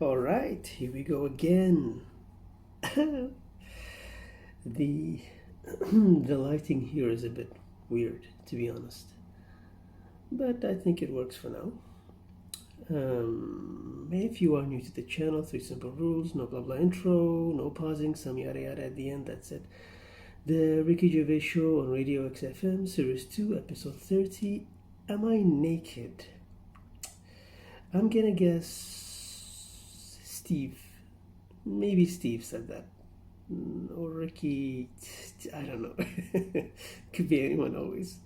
All right, here we go again. The lighting here is a bit weird, to be honest, but I think it works for now. If you are new to the channel, 3 simple rules: no blah blah intro, no pausing, some yada yada at the end. That's it. The Ricky Gervais Show on Radio XFM, Series 2, Episode 30. Am I naked? I'm gonna guess Steve. Maybe Steve said that. Or Ricky. I don't know. Could be anyone always.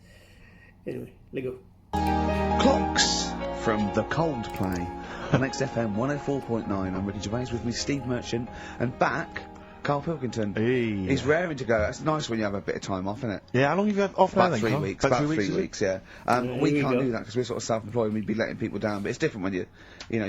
Anyway, let go. Clocks from the Coldplay on XFM 104.9. I'm Ricky Gervais, with me Steve Merchant, and back Karl Pilkington. Hey. He's raring to go. It's nice when you have a bit of time off, isn't it? Yeah, how long have you had off now About then, 3 weeks. About About 3 weeks, yeah. We can't do that because we're sort of self-employed and we'd be letting people down. But it's different when you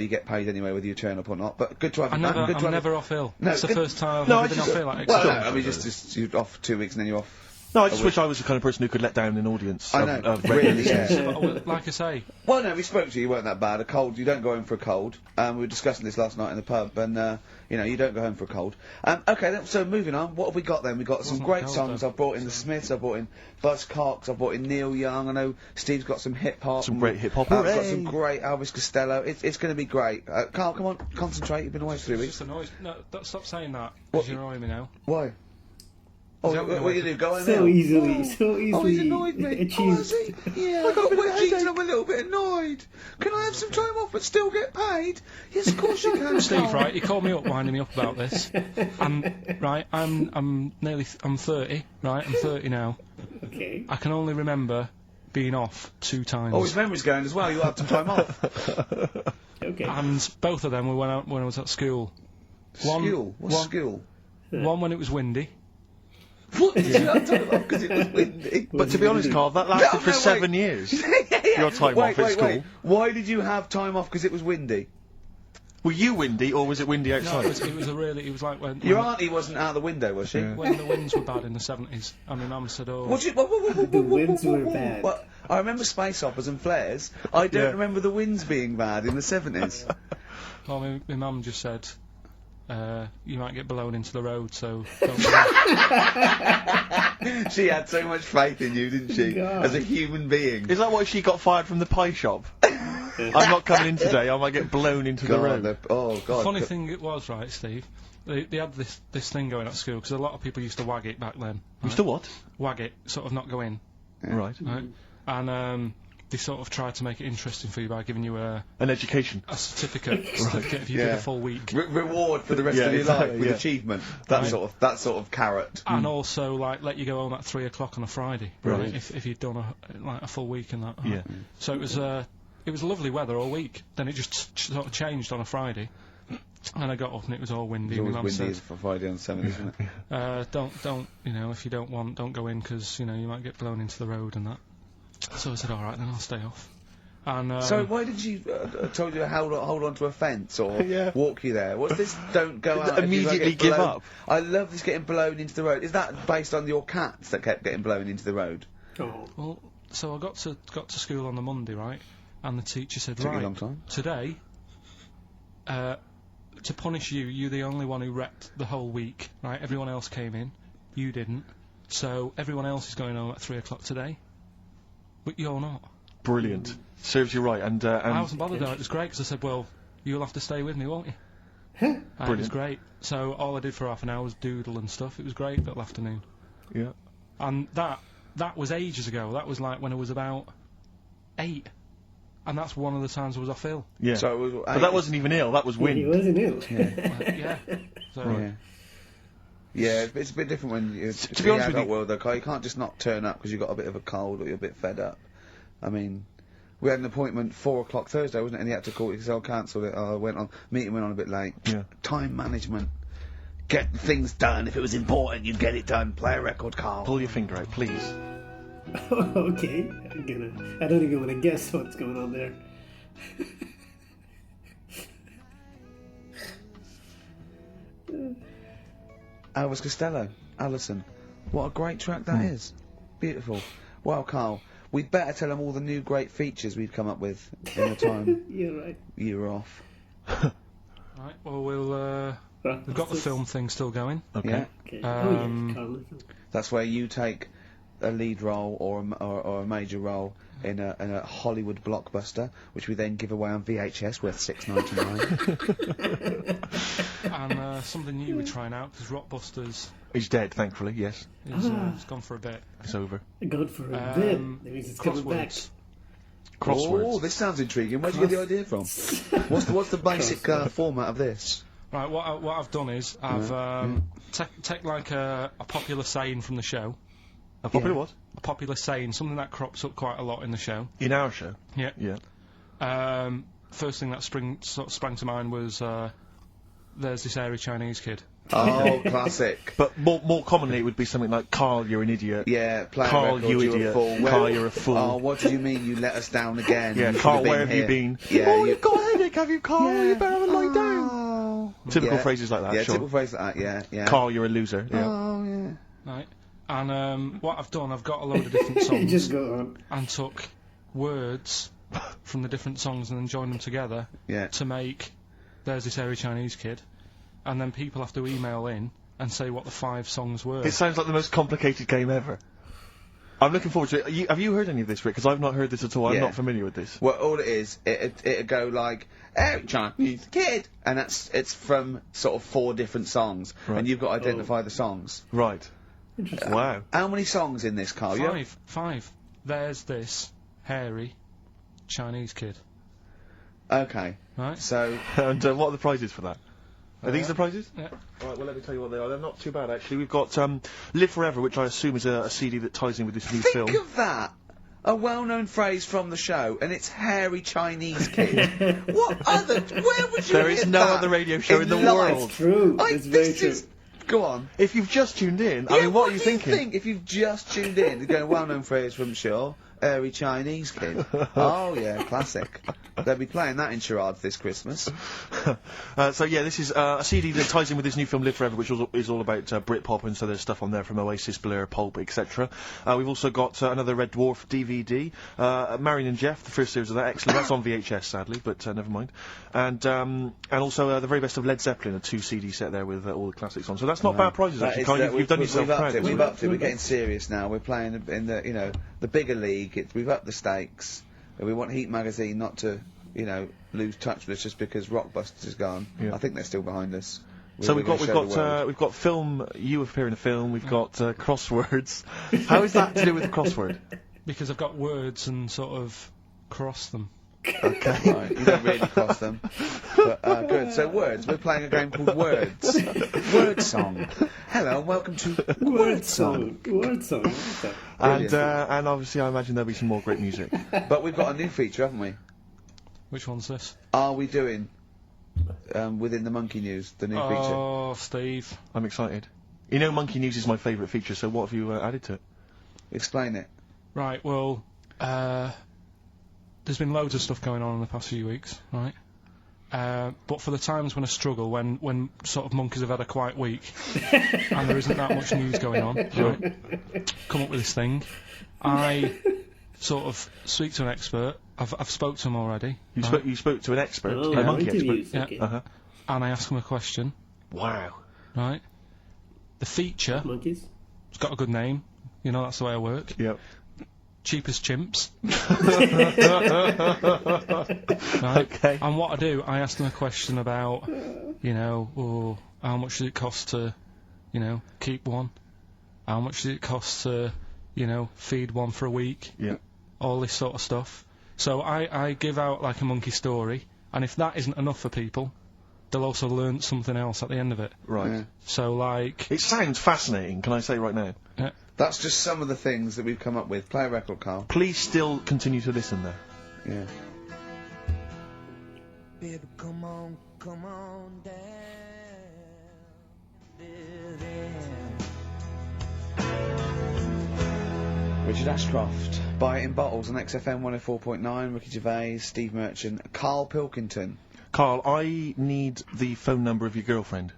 get paid anyway, whether you turn up or not. But good to have you back. I'm never off ill. No, it's the first time I've ever been off ill. Like, well, no, I mean, just you're off 2 weeks and then you're off. No, I just wish I was the kind of person who could let down an audience. I know, really, yeah. Like I say. Well, no, we spoke to you. You weren't that bad. A cold, you don't go home for a cold. We were discussing this last night in the pub, and you don't go home for a cold. Okay, then, so moving on. What have we got then? We've got some great songs. I've brought in the Smiths. I've brought in Buzzcocks. I've brought in Neil Young. I know Steve's got some hip hop. Some great hip hop. I've got some great Elvis Costello. It's going to be great. Karl, come on, concentrate. You've been away for 3 weeks. Just annoyed. No, stop saying that. Because you're annoying me now. Why? Oh, what do you do? Go on so easily, so easily. Oh, he's annoyed me. Achieved. Oh, is he? Yeah, I got a bit of heat and I'm a little bit annoyed. Can I have some time off but still get paid? Yes, of course you can. Steve, right, he called me up, winding me up about this. And, right, I'm 30, right, I'm 30 now. Okay. I can only remember being off 2 times. Oh, his memory's going as well. You'll have some time off. Okay. And both of them were when I was at school. What's school? One when it was windy. What did you have time off because it was windy? But to be honest, Karl, that lasted for 7 years. Your time off at school. Why did you have time off because it was windy? Were you windy, or was it windy outside? No, it was like when... Your auntie wasn't out the window, was she? Yeah. When the winds were bad in the 70s, and my mum said, oh... The winds were bad. Well, I remember space operas and flares. I don't remember the winds being bad in the 70s. Well, my mum just said... you might get blown into the road, so don't She had so much faith in you, didn't she? God. As a human being. Is that why she got fired from the pie shop? I'm not coming in today, I might get blown into the road. Oh, God. The funny thing it was, right, Steve, they had this thing going at school, because a lot of people used to wag it back then. Right? Used to what? Wag it, sort of not go in. Yeah. Right. Right? And they sort of tried to make it interesting for you by giving you An education. a certificate if you did a full week. Reward for the rest of your life with achievement. That sort of carrot. And also, like, let you go home at 3 o'clock on a Friday. Right. If you'd done a full week and that. Yeah. So it was lovely weather all week. Then it just sort of changed on a Friday. And I got up and it was all windy. It's And my always mum windy said, for Friday on 7, isn't it? don't, if you don't want, don't go in, because, you might get blown into the road and that. So I said, alright, then I'll stay off. And, so why did you told you to hold on to a fence or walk you there? What's this? Don't go out. Immediately give up. I love this getting blown into the road. Is that based on your cats that kept getting blown into the road? Oh. Well, so I got to school on the Monday, right? And the teacher said, Took you right, a long time. today, to punish you, you're the only one who wrecked the whole week, right? Everyone else came in, you didn't. So everyone else is going home at 3 o'clock today, but you're not. Brilliant. Serves you right, and I wasn't bothered though, it was great, because I said, well, you'll have to stay with me, won't you? And it was great. So all I did for half an hour was doodle and stuff. It was great, little afternoon. Yeah. And that was ages ago. That was like when I was about 8. And that's one of the times I was off ill. Yeah. So it was, but that wasn't even ill, that was wind. He wasn't ill. Yeah. So, Yeah, it's a bit different when you're to be honest with you, world, though, Karl. You can't just not turn up because you've got a bit of a cold or you're a bit fed up. I mean, we had an appointment 4 o'clock Thursday, wasn't it? And he had to call it because I cancelled it. Meeting went on a bit late. Yeah. Time management. Get things done. If it was important, you'd get it done. Play a record, Karl. Pull your finger out, please. Okay, I don't even want to guess what's going on there. Elvis Costello, Alison. What a great track that is. Beautiful. Well, Karl, we'd better tell them all the new great features we've come up with in the time You're right. you were off. Right, well, we've got the film thing still going. Okay. Yeah. Okay. Um, That's where you take a lead role or a major role in a Hollywood blockbuster, which we then give away on VHS worth $6.99. And something new we're trying out, because Rockbusters He's dead, thankfully, yes. is gone for a bit. It's over. God for a bit. That means it's coming back. Crosswords. Oh, this sounds intriguing. Where'd you get the idea from? What's the basic format of this? Right, what I've done is I've take like a popular saying from the show. A popular what? A popular saying, something that crops up quite a lot in the show. In our show? Yeah. Yeah. First thing that sprang to mind was there's this hairy Chinese kid. Oh, classic. But more commonly, it would be something like, Karl, you're an idiot. Yeah, play Karl, record, you you're idiot. a fool. Karl, you're a fool. Oh, what do you mean you let us down again? Yeah, You Karl, should've where have you here. been? Yeah, Oh, you've got a headache, have you, Karl? Yeah. You better have a lie down. Oh. Typical Yeah. phrases like that, Yeah, sure. typical phrases like that, yeah. Karl, you're a loser. Yeah. Oh, yeah. Right. And what I've done, I've got a load of different You songs just go on. and took words from the different songs and then joined them together Yeah. to make there's this hairy Chinese kid. And then people have to email in and say what the 5 songs were. It sounds like the most complicated game ever. I'm looking forward to it. Have you heard any of this, Rick? Because I've not heard this at all. I'm Yeah. not familiar with this. Well, all it is, it'd go like, "Hey, Chinese kid," and it's from sort of 4 different songs, Right. and you've got to identify the songs. Right. Interesting. Wow. How many songs in this, Karl? You have- 5. There's this hairy Chinese kid. Okay, Right? so And what are the prizes for that? Are these the prizes? Yeah. Alright, well let me tell you what they are. They're not too bad actually. We've got Live Forever, which I assume is a CD that ties in with this new think film. of that. A well-known phrase from the show, and it's hairy Chinese kid. What other? Where would you There hear is no that other radio show in the life? world. It's true. This It's very true. is. Go on. If you've just tuned in, I Yeah, mean, what are you do thinking? think if you've just tuned in? You're going well-known phrase from the show, hairy Chinese kid. Oh yeah, classic. They'll be playing that in charades this Christmas. So yeah, this is a CD that ties in with this new film Live Forever, which is all about Britpop, and so there's stuff on there from Oasis, Blur, Pulp, etc. We've also got another Red Dwarf DVD, Marion and Jeff, the first series of that, excellent. That's on VHS sadly, but never mind. And also the very best of Led Zeppelin, a 2 CD set there with all the classics on. So that's not bad prizes That actually. is Carl, that you've done yourself we've upped proud. it. We've upped it. We're getting serious now. We're playing in the the bigger league. We've upped the stakes. We want Heat magazine not to lose touch with us just because Rockbusters is gone. Yeah. I think they're still behind us. So We're gonna show the world. we've got film. You appear in a film. We've got crosswords. How is that to do with the crossword? Because I've got words and sort of cross them. Okay. Right, you don't really cross them. But, good. So words. We're playing a game called Words. Word Song. Hello, welcome to Word song. Word song. And Brilliant. and obviously, I imagine there'll be some more great music. But we've got a new feature, haven't we? Which one's this? Are we doing within the Monkey News the new feature? Oh, Steve. I'm excited. You know, Monkey News is my favourite feature. So what have you added to it? Explain it. Right, well, there's been loads of stuff going on in the past few weeks, right? But for the times when I struggle, when sort of monkeys have had a quiet week, and there isn't that much news going on, right? Come up with this thing. I sort of speak to an expert. I've spoke to him already. right? You spoke to an expert, Oh, a monkey interviews. expert. Okay. Uh-huh. And I ask him a question, Wow. right? The feature, Monkeys. it's got a good name. You know, that's the way I work. Yep. Cheapest chimps. Right? Okay. And what I do, I ask them a question about, how much does it cost to, keep one? How much does it cost to, feed one for a week? Yeah. All this sort of stuff. So I give out like a monkey story, and if that isn't enough for people, they'll also learn something else at the end of it. Right. Yeah. So like, It sounds fascinating. Can I say right now? That's just some of the things that we've come up with. Play a record, Karl. Please still continue to listen there. Yeah. Baby, come on down. Live in. Richard Ashcroft. Buy it in bottles on XFM 104.9. Ricky Gervais, Steve Merchant, Karl Pilkington. Karl, I need the phone number of your girlfriend.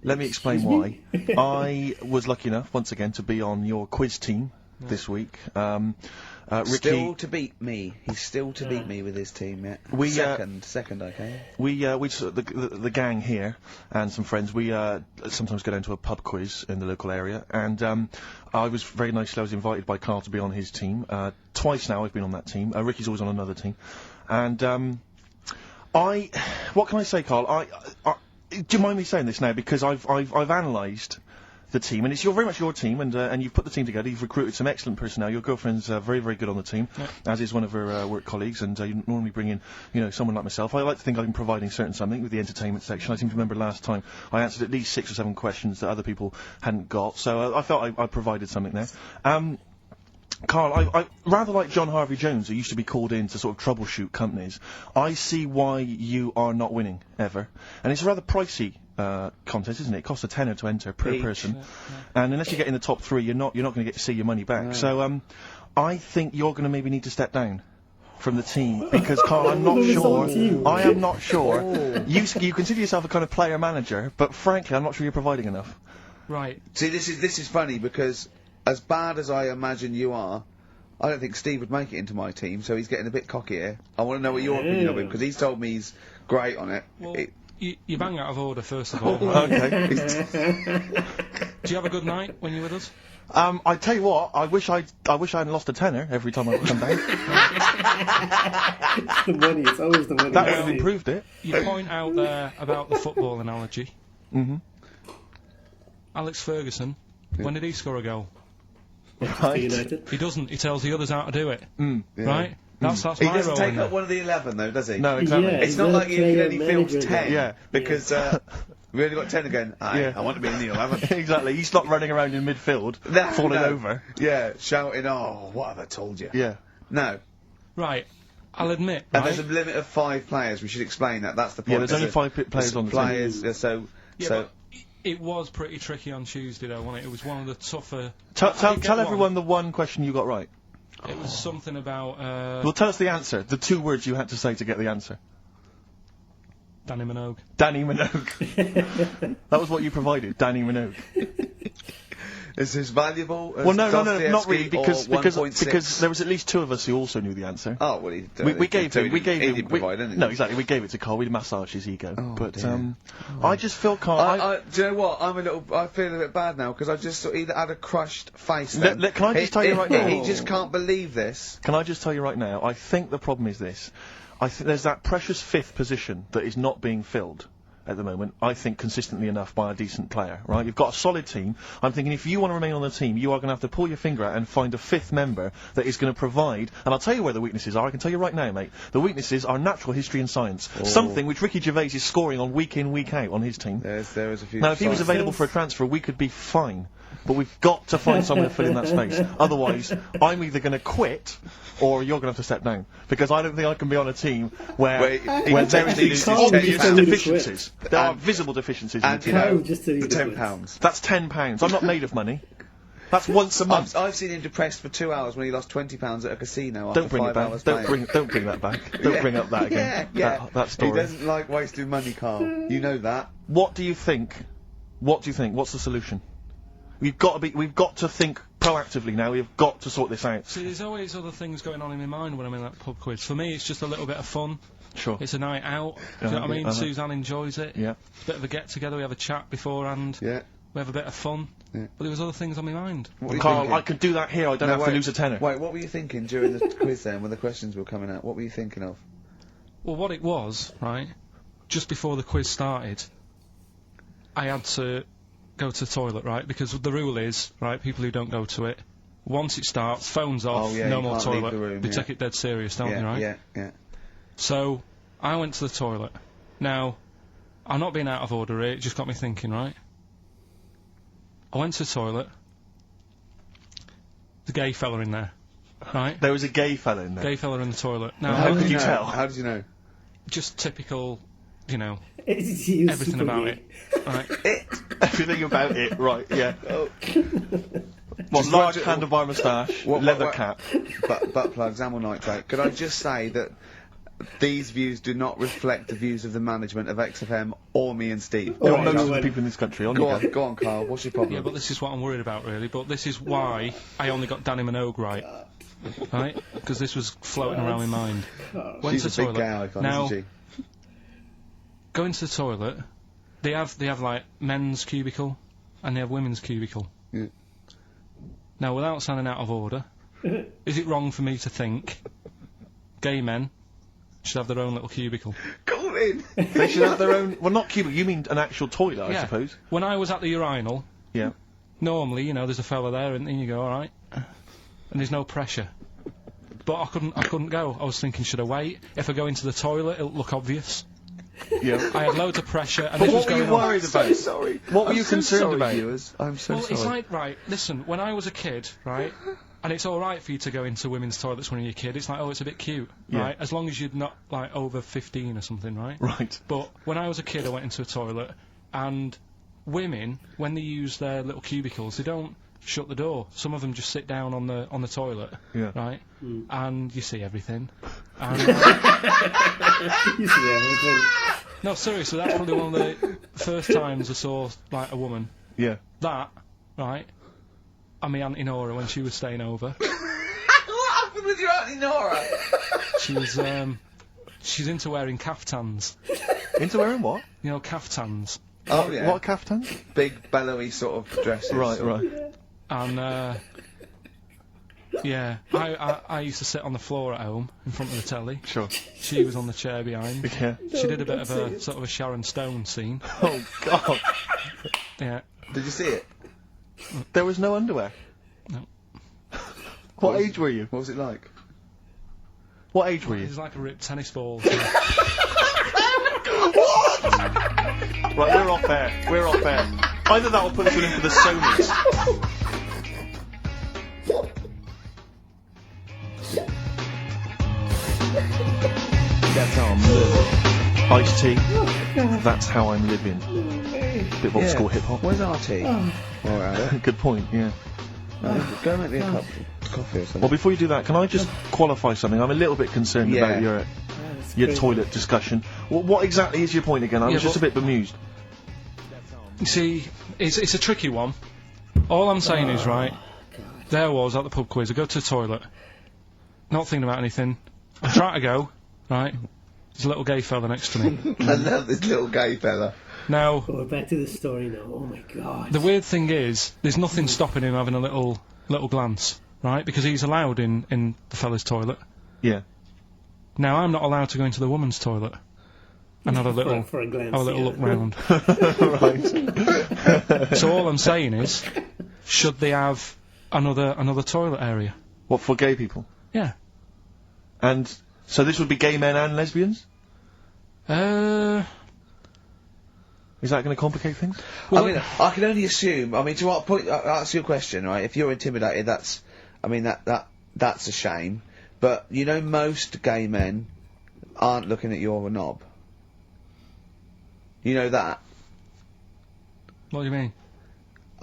Let me explain Excuse why. I was lucky enough, once again, to be on your quiz team this week. Ricky, Still to beat me. He's still to beat me with his team, yeah. We, second, okay. the gang here and some friends, we sometimes go down to a pub quiz in the local area, and I was very nicely, I was invited by Karl to be on his team. Twice now I've been on that team. Ricky's always on another team. And, what can I say, Karl? Do you mind me saying this now? Because I've analysed the team, and it's very much your team, and you've put the team together. You've recruited some excellent personnel. Your girlfriend's very, very good on the team, as is one of her work colleagues. And you normally bring in, someone like myself. I like to think I'm providing something with the entertainment section. I seem to remember last time I answered at least 6 or 7 questions that other people hadn't got. So I felt I provided something there. Karl, I rather like John Harvey Jones, who used to be called in to sort of troubleshoot companies. I see why you are not winning ever, and it's a rather pricey contest, isn't it? It costs a tenner to enter per person, and unless you get in the top 3, you're not going to get to see your money back. No. So I think you're going to maybe need to step down from the team, because Karl, I'm not sure. I am not sure. You consider yourself a kind of player manager, but frankly, I'm not sure you're providing enough. Right. See, this is funny because, as bad as I imagine you are, I don't think Steve would make it into my team, so he's getting a bit cocky here. I want to know what your opinion of him, because he's told me he's great on it. Well, you bang out of order, first of all. Okay. Do you have a good night when you're with us? I tell you what, I wish I hadn't lost a tenner every time I come down. It's the money, it's always the money. That would have improved it. You point out there about the football analogy. Mm-hmm. Alex Ferguson, when did he score a goal? Right. United. He doesn't. He tells the others how to do it. Yeah. Right? That's He my doesn't role take in up there. one of the 11, though, does he? No, exactly. Yeah, It's not like he only fields 10. then. Yeah. Because we only got 10 again. I want to be in the 11. Exactly. He's not running around in midfield, falling over. Yeah, shouting, "Oh, what have I told you?" Yeah. No. Right. I'll admit, And right? there's a limit of 5 players. We should explain that. That's the point. Yeah, there's only 5 players on the team. So It was pretty tricky on Tuesday, though, wasn't it? It was one of the tougher... Tell everyone the one question you got right. It was something about... Well, tell us the answer. The 2 words you had to say to get the answer. Danny Minogue. Danny Minogue. That was what you provided, Danny Minogue. is this valuable? Well, no, not really, because there was at least 2 of us who also knew the answer. Oh, well, we gave him. He didn't provide anything. No, exactly. We gave it to Karl. We'd massage his ego. Oh, but dear. I just feel Karl. Do you know what? I feel a bit bad now because I just he had a crushed face. Then. Can I just tell you right now? He just can't believe this. Can I just tell you right now? I think the problem is this. I think there's that precious 5th position that is not being filled at the moment, I think, consistently enough by a decent player, right? You've got a solid team. I'm thinking if you want to remain on the team, you are going to have to pull your finger out and find a 5th member that is going to provide, and I'll tell you where the weaknesses are. I can tell you right now, mate. The weaknesses are natural history and science. Something which Ricky Gervais is scoring on week in, week out on his team. There is a few. Now, if he was available for a transfer, we could be fine. But we've got to find someone to fill in that space. Otherwise, I'm either going to quit, or you're going to have to step down. Because I don't think I can be on a team where there is obvious deficiencies. There are visible deficiencies in the team. Just the £10. That's £10. I'm not made of money. That's once a month. I've seen him depressed for 2 hours when he lost £20 at a casino Don't after bring 5 it back. hours Don't bring that back. Don't bring up that again. Yeah. That story. He doesn't like wasting money, Karl. You know that. What do you think? What's the solution? We've got to think proactively now. We've got to sort this out. See, there's always other things going on in my mind when I'm in that pub quiz. For me, it's just a little bit of fun. Sure. It's a night out. Do you know what I mean? Suzanne enjoys it. Yeah. It's a bit of a get-together. We have a chat beforehand. Yeah. We have a bit of fun. Yeah. But there was other things on my mind. Karl, I could do that here. I don't have to lose a tenner. Wait, what were you thinking during the quiz then, when the questions were coming out? What were you thinking of? Well, what it was, right, just before the quiz started, I had to go to the toilet, right, because the rule is, right, people who don't go to it, once it starts, phones off, no more toilet. They take it dead serious, don't they, right? Yeah. So, I went to the toilet. Now, I'm not being out of order here, it just got me thinking, right? I went to the toilet. The gay fella in there, right? There was a gay fella in there. Gay fella in the toilet. Now, how could you tell? How did you know? Just typical, you know, Everything everything about it. Right. Everything about it, right, yeah. Oh. What, large handlebar moustache, leather cap. Butt plugs, amyl nitrate. Could I just say that these views do not reflect the views of the management of XFM or me and Steve. Or Right, most no of the one- people in this country. On Go you on, go on, Carl. What's your problem? Yeah, but this is what I'm worried about, really. But this is why I only got Danny Minogue right. Right? Because this was floating around my mind. Went She's to a the big toilet. gay icon, Now, isn't she? go into the toilet. They have like men's cubicle, and they have women's cubicle. Yeah. Now, without sounding out of order, is it wrong for me to think gay men should have their own little cubicle? Go in! They should have their own. Well, not cubicle. You mean an actual toilet, I Yeah. suppose. When I was at the urinal, Yeah. normally, you know, there's a fella there, and you go, all right, and there's no pressure. But I couldn't go. I was thinking, should I wait? If I go into the toilet, it'll look obvious. Yeah. I had loads of pressure, and But this was what were you going on. worried about? Sorry. What were I'm you so concerned sorry, about? viewers. I'm so Well, sorry. it's like, right, listen, when I was a kid, right, and it's alright for you to go into women's toilets when you're a kid, it's like, oh, it's a bit cute, Yeah. right, as long as you're not, like, over 15 or something, right? Right. But when I was a kid, I went into a toilet, and women, when they use their little cubicles, they don't shut the door. Some of them just sit down on the toilet, Yeah. right, and you see everything. And, You see everything. no, seriously, that's probably one of the first times I saw, like, a woman. Yeah. That, right, and my Auntie Nora when she was staying over. What happened with your Auntie Nora? She was, she's into wearing kaftans. Into wearing what? You know, kaftans. Oh, yeah. What caftans? Big, bellowy sort of dresses. Right. And, yeah, I used to sit on the floor at home in front of the telly. Sure. She was on the chair behind. Yeah. She did a bit of a sort of a Sharon Stone scene. Oh God. Yeah. Did you see it? There was no underwear. No. What age were you? What was it like? What age were It you? was like a ripped tennis ball. Right, we're off air. We're off air. Either that or put us in for the Sonys. That's how I'm living. Iced tea. That's how I'm living. Bit of old school hip hop. Where's RT? Alright. Good point. Yeah. Go and make me a cup of coffee or something. Well, before you do that, can I just qualify something? I'm a little bit concerned Yeah. about your toilet discussion. What exactly is your point again? I was just a bit bemused. You see, it's a tricky one. All I'm saying is, right, there I was at the pub quiz. I go to the toilet, not thinking about anything. I try to go, right, there's a little gay fella next to me. I love this little gay fella. Now, We're back to the story now. Oh my god. the weird thing is, there's nothing stopping him having a little glance, right, because he's allowed in the fella's toilet. Yeah. Now, I'm not allowed to go into the woman's toilet and have a little, for a glance, have a little yeah. look round. Right. So all I'm saying is, should they have another toilet area? What, for gay people? Yeah. And so this would be gay men and lesbians? Is that going to complicate things? Well, I mean, I can only assume. I mean, to what point? I'll ask you a question, right? If you're intimidated, that's a shame. But you know, most gay men aren't looking at your knob. You know that. what do you mean?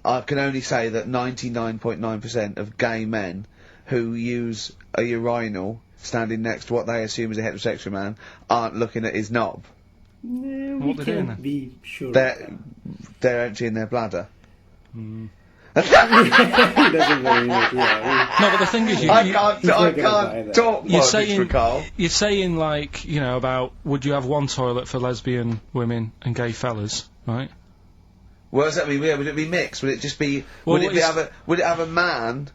I can only say that 99.9% of gay men who use a urinal standing next to what they assume is a heterosexual man aren't looking at his knob. Yeah, What we they're doing can't then? be sure. They're emptying their bladder. He doesn't really, yeah. No, but the thing is, I you, can't he's not gonna buy talk that. you're politics saying for Carl. you're saying like, you know, about would you have one toilet for lesbian women and gay fellas, right? What does that mean? Yeah, would it be mixed? Would it just be? Well, would it have a man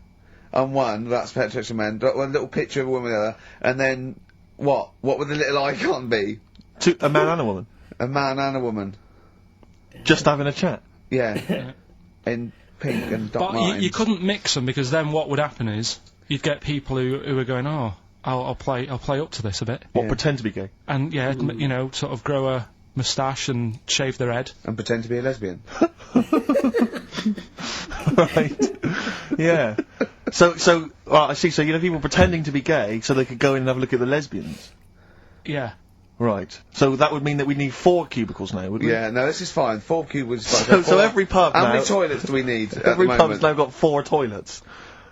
on one? That's heterosexual man. One little picture of a woman on the other, and then what? What would the little icon be? A man and a woman? A man and a woman. Just having a chat? Yeah. In pink and dot But lines. you couldn't mix them because then what would happen is you'd get people who are going, oh, I'll play up to this a bit, What, Yeah. pretend to be gay? and yeah, you know, sort of grow a moustache and shave their head. And pretend to be a lesbian. Right. Yeah. So, well, I see, so you know people pretending to be gay so they could go in and have a look at the lesbians. Yeah. Right. So that would mean that we need 4 cubicles now, would we? Yeah, no, this is fine. 4 cubicles is fine. So every pub How now- many toilets do we need at Every the pub's moment? now got 4 toilets.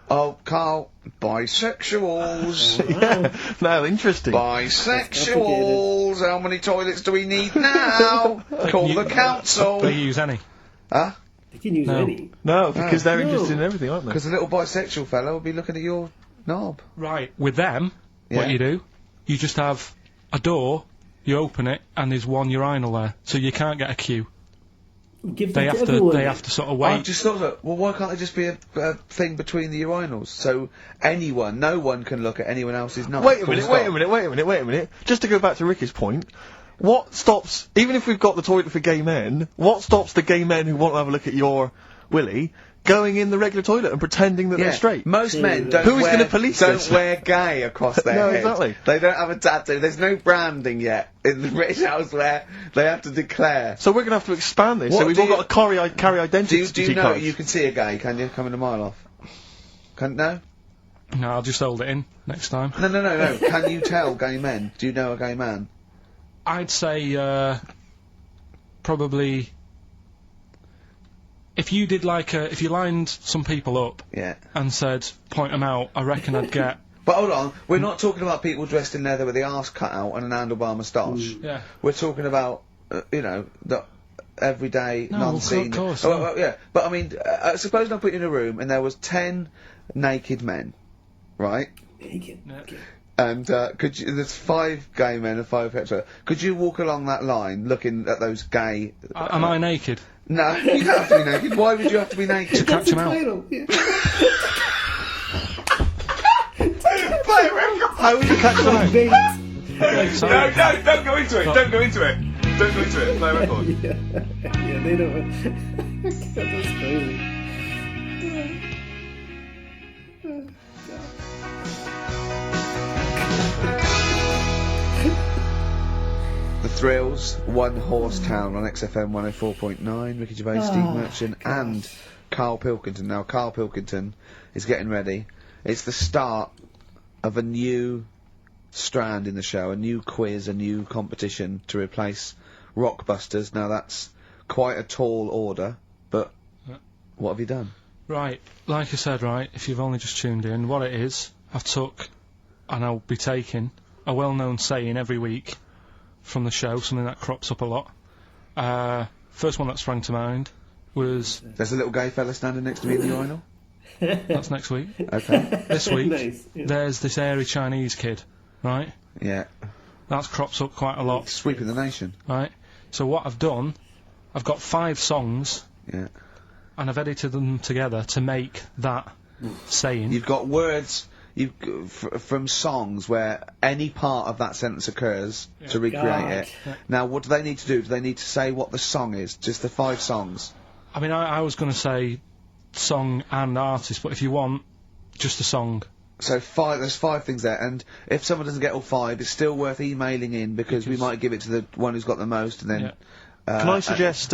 Oh, Carl, bisexuals. Yeah. No, interesting. Bisexuals. How many toilets do we need now? Call the council. They use any. Huh? They can use No. any. No, because they're No. interested in everything, aren't they? Because the little bisexual fellow will be looking at your knob. Right. With them, Yeah. what you do, you just have a door, you open it, and there's one urinal there, so you can't get a queue. Give They that have to everyone. they have to sort of I wait. just thought that, well, why can't it just be a thing between the urinals? So no one can look at anyone else's knob. Wait a Full minute, stop. wait a minute. Just to go back to Ricky's point, what stops, even if we've got the toilet for gay men, what stops the gay men who want to have a look at your willy going in the regular toilet and pretending that they're straight? Most men don't Who's wear, gonna police don't this? wear gay across their No, head. exactly. They don't have a tattoo. There's no branding yet in the British house where they have to declare. So we're going to have to expand this. What So we've do all you- got to carry identity Do you know cards. you can see a gay? Can you? Coming a mile off. No? No, I'll just hold it in next time. No. Can you tell gay men? Do you know a gay man? I'd say probably if you did if you lined some people up Yeah. and said point them out, I reckon I'd get But hold on, we're not talking about people dressed in leather with the arse cut out and an handlebar moustache. yeah. We're talking about, the everyday, No, non-seen. of course, Oh, no. well, yeah, but I mean, suppose I put you in a room and there was 10 naked men, right? Naked. Yeah. Okay. And there's 5 gay men and 5 hetero. Could you walk along that line looking at those gay? Am I naked? No, you don't have to be naked. Why would you have to be naked? Catch That's him the out. title. Yeah. Play a record. How would you catch them out? Bait. So, don't go into it. Don't go into it. Don't go into it. Play a record. Yeah, they don't. That's crazy. The Thrills, One Horse Town on XFM 104.9, Ricky Gervais, Steve Merchant and Karl Pilkington. Now, Karl Pilkington is getting ready. It's the start of a new strand in the show, a new quiz, a new competition to replace Rockbusters. Now, that's quite a tall order, but what have you done? right, like I said, right, if you've only just tuned in, what it is, I've took, and I'll be taking, a well-known saying every week from the show, something that crops up a lot. First one that sprang to mind was, There's a little gay fella standing next to me in the urinal. that's next week. Okay. This week, Nice. Yeah. there's this airy Chinese kid, right? Yeah. That's crops up quite a lot, Sweeping the nation. right? So what I've done, I've got 5 songs, Yeah. and I've edited them together to make that saying. You've got words from songs where any part of that sentence occurs to recreate God. it. Now, what do they need to do? Do they need to say what the song is? Just the 5 songs? I mean, I was going to say song and artist, but if you want, just a song. So there's 5 things there, and if someone doesn't get all 5, it's still worth emailing in because we might give it to the one who's got the most, and then. Yeah. Can I suggest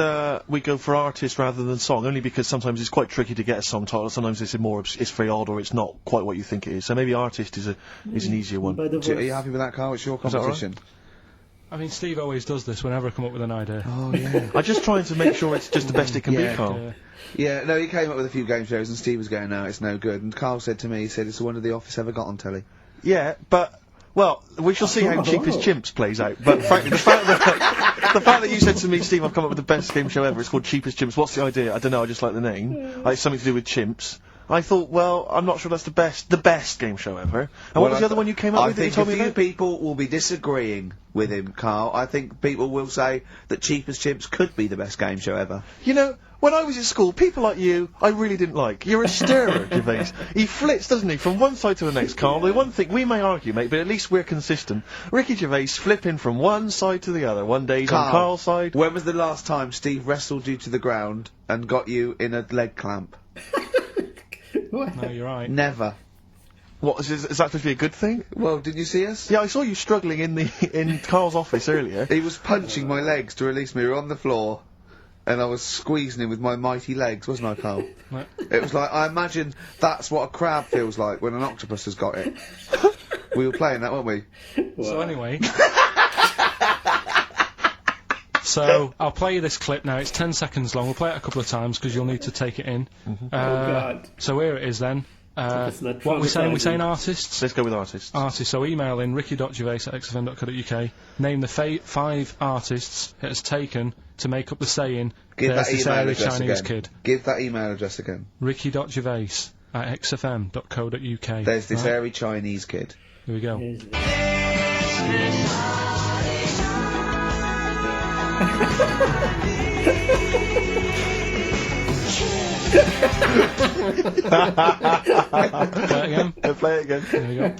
we go for artist rather than song? Only because sometimes it's quite tricky to get a song title. Sometimes it's it's very odd or it's not quite what you think it is. So maybe artist is an easier one. By the Are you voice. happy with that, Carl? It's your that all right? competition. I mean, Steve always does this whenever I come up with an idea. Oh yeah. I'm just trying to make sure it's just the best it can Yeah. be, Carl. Yeah. No, he came up with a few game shows, and Steve was going, "No, it's no good." And Carl said to me, "He said it's the one of The Office ever got on telly." Yeah, but well, we shall see how Cheap as Chimps plays out. But frankly, the fact that you said to me, Steve, I've come up with the best game show ever. It's called Cheap as Chimps. What's the idea? I don't know. I just like the name. It's something to do with chimps. I thought, well, I'm not sure that's the best game show ever. And what was the other one you came up with that you told me I think a about? few people will be disagreeing with him, Carl. I think people will say that Cheap as Chimps could be the best game show ever. You know, when I was at school, people like you, I really didn't like. You're a stirrer, Gervais. He flits, doesn't he, from one side to the next, Carl. The one thing, we may argue, mate, but at least we're consistent. Ricky Gervais flipping from one side to the other. One day he's on Carl's side. When was the last time Steve wrestled you to the ground and got you in a leg clamp? No, you're right. Never. What, is that supposed to be a good thing? Well, did you see us? Yeah, I saw you struggling in Carl's office earlier. He was punching my legs to release me. We were on the floor, and I was squeezing him with my mighty legs, wasn't I, Carl? Right. It was like, I imagine that's what a crab feels like when an octopus has got it. We were playing that, weren't we? So anyway. So, I'll play you this clip now. It's 10 seconds long. We'll play it a couple of times because you'll need to take it in. God. So here it is then. It's not What we're saying traumatizing. Let's go with artists. Artists, so email in ricky.gervais@xfm.co.uk, name the 5 artists it has taken to make up the saying, Give there's that this email airy address Chinese again. kid. Give that email address again. ricky.gervais@xfm.co.uk. There's this Right, airy Chinese kid. here we go. Here's- Play it again. Play it again. Here we go.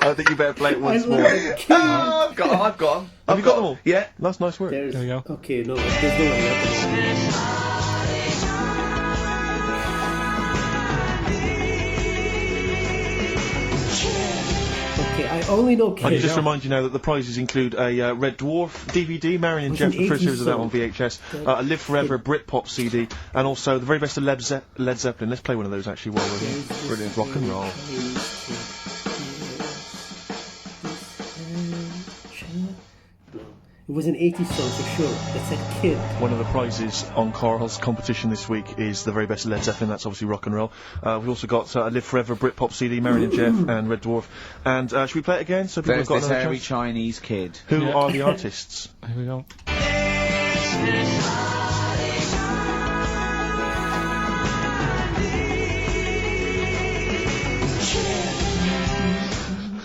I think you better play it once more. I've got 'em. Have you got them all? Yeah. That's nice work. There's, There we go. Okay, no, there's no one left. Okay, I only know I can kids. just remind you now that the prizes include a Red Dwarf DVD, Marion and With Jeff, an the first 80s series of that song. on VHS, a Live Forever Britpop CD, and also the very best of Led Zeppelin. Let's play one of those actually while we're here. Brilliant rock and roll. It was an 80s song for sure. That said kid. One of the prizes on Carl's competition this week is the very best of Led Zeppelin. That's obviously rock and roll. We've also got a Live Forever Britpop CD, Marion and Jeff, and Red Dwarf. And should we play it again so people There's have got this another airy chance? Chinese kid. Who Yeah. are the artists? Here we go.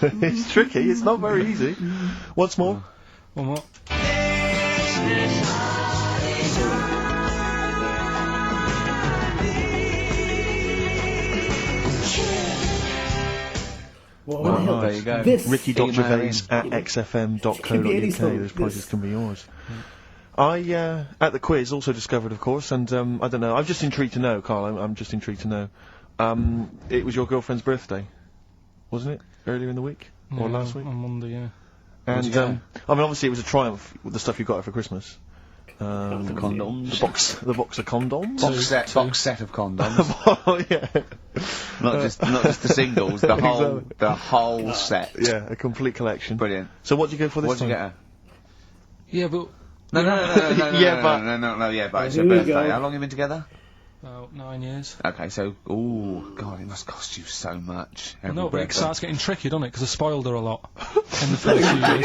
It's tricky. It's not very easy. Once more. One more. What the hell? There you go. This. Ricky.gervais Email at xfm.co.uk. Can be any song. Those prizes This. can be yours. I, at the quiz, also discovered, of course, and I don't know, I'm just intrigued to know, Carl, I'm just intrigued to know. It was your girlfriend's birthday, wasn't it? Earlier in the week? Or Yeah, last week? On Monday, yeah. And, you get her? I mean, obviously it was a triumph with the stuff you got her for Christmas. The condoms. The box of condoms? Box set of condoms. Oh, yeah. not just the singles, the whole set. Yeah, a complete collection. Brilliant. So what did you go for this What'd you time? get her? Yeah, but No, Yeah, but- but it's Here her we birthday. go. How long have you been together? about 9 years. Okay, so, ooh, God, it must cost you so much. I every know, but it birthday. starts getting tricky, doesn't it? Because I spoiled her a lot in the first few years.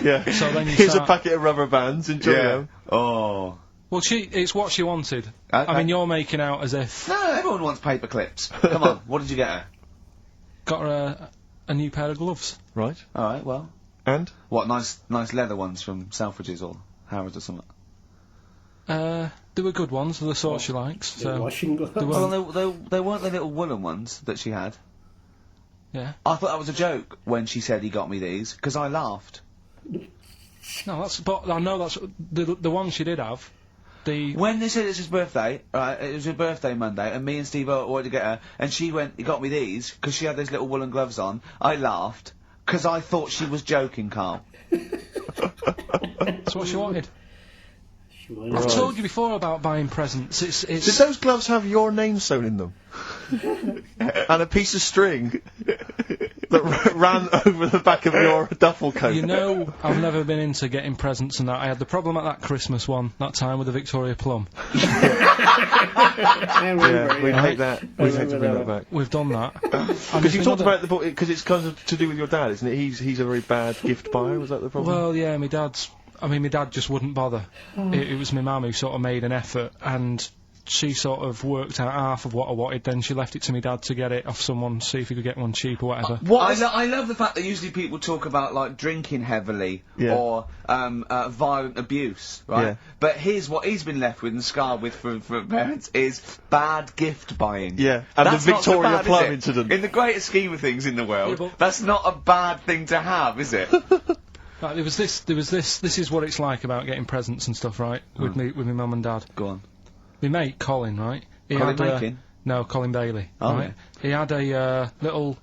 Yeah. So then you Here's start- a packet of rubber bands, enjoy Yeah. them. Oh. Well, it's what she wanted. Okay. I mean, you're making out as if No, everyone wants paper clips. Come on, what did you get her? got her a new pair of gloves. Right. Alright, well. And? What, nice leather ones from Selfridges or Harrods or something? They were good ones, the sort she likes. The So washing gloves. They were- Well, they weren't the little woolen ones that she had. yeah. I thought that was a joke when she said he got me these, because I laughed. No, but I know that's the one she did have. When they said it's his birthday, right, it was her birthday Monday, and me and Steve wanted to get her, and she went, he got me these, because she had those little woolen gloves on. I laughed, because I thought she was joking, Carl. That's what she wanted. She wanted- I've told you before about buying presents. Did those gloves have your name sewn in them? And a piece of string that ran over the back of your duffel coat? You know, I've never been into getting presents and that. I had the problem at that Christmas one, that time with the Victoria Plum. I remember, Yeah, we'd yeah. hate that. We'd hate to bring remember that that back. We've done that. Because you talked about the book, because it's kind of to do with your dad, isn't it? He's a very bad gift buyer, was that the problem? Well, yeah, my dad just wouldn't bother. It was my mum who sort of made an effort, and she sort of worked out half of what I wanted, then she left it to my dad to get it off someone, see if he could get one cheap or whatever. I love the fact that usually people talk about, like, drinking heavily, Yeah. or, violent abuse, right? Yeah. But here's what he's been left with and scarred with from parents is bad gift buying. Yeah, and That's the not so Victoria bad, is Plum it? incident. In the greater scheme of things in the world, Yeah, but- that's not a bad thing to have, is it? Right, there was this, this is what it's like about getting presents and stuff, right? With my mum and dad. Go on. My mate, Colin, right? He Colin had, Makin? No, Colin Bailey. Oh, right? He had a little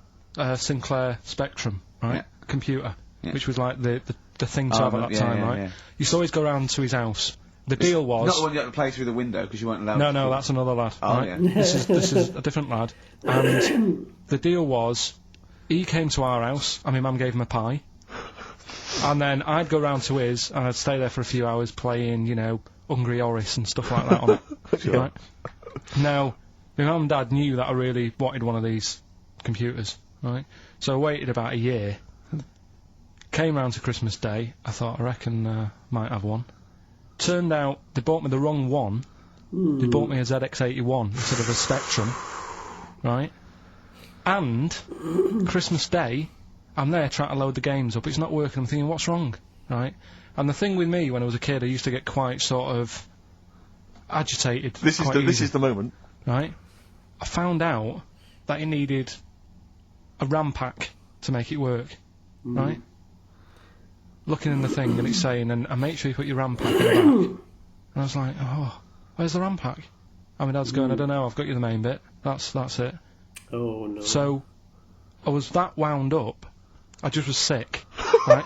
Sinclair Spectrum, right? Yeah. Computer, Yeah. which was like the thing to Oh, have at that yeah, time, yeah, right? yeah. Used to always go round to his house. The deal was... Not the one you had to play through the window because you weren't allowed. No, that's another lad. Oh, right? yeah. This is a different lad. And the deal was, he came to our house, and my mum gave him a pie. And then I'd go round to his, and I'd stay there for a few hours playing, you know, Hungry Horace and stuff like that on it. Sure. Right? Now, my mum and dad knew that I really wanted one of these computers, right? So I waited about a year. Came round to Christmas Day, I thought, I reckon might have one. Turned out they bought me the wrong one. They bought me a ZX81 instead of a Spectrum, right? And Christmas Day, I'm there trying to load the games up. It's not working. I'm thinking, what's wrong, right? And the thing with me when I was a kid, I used to get quite sort of agitated. This is the moment. Right? I found out that it needed a RAM pack to make it work, right? Looking in the thing and it's saying, and make sure you put your RAM pack in the back. And I was like, oh, where's the RAM pack? And my dad's going, I don't know, I've got you the main bit. That's it. Oh, no. So, I was that wound up, I just was sick, right?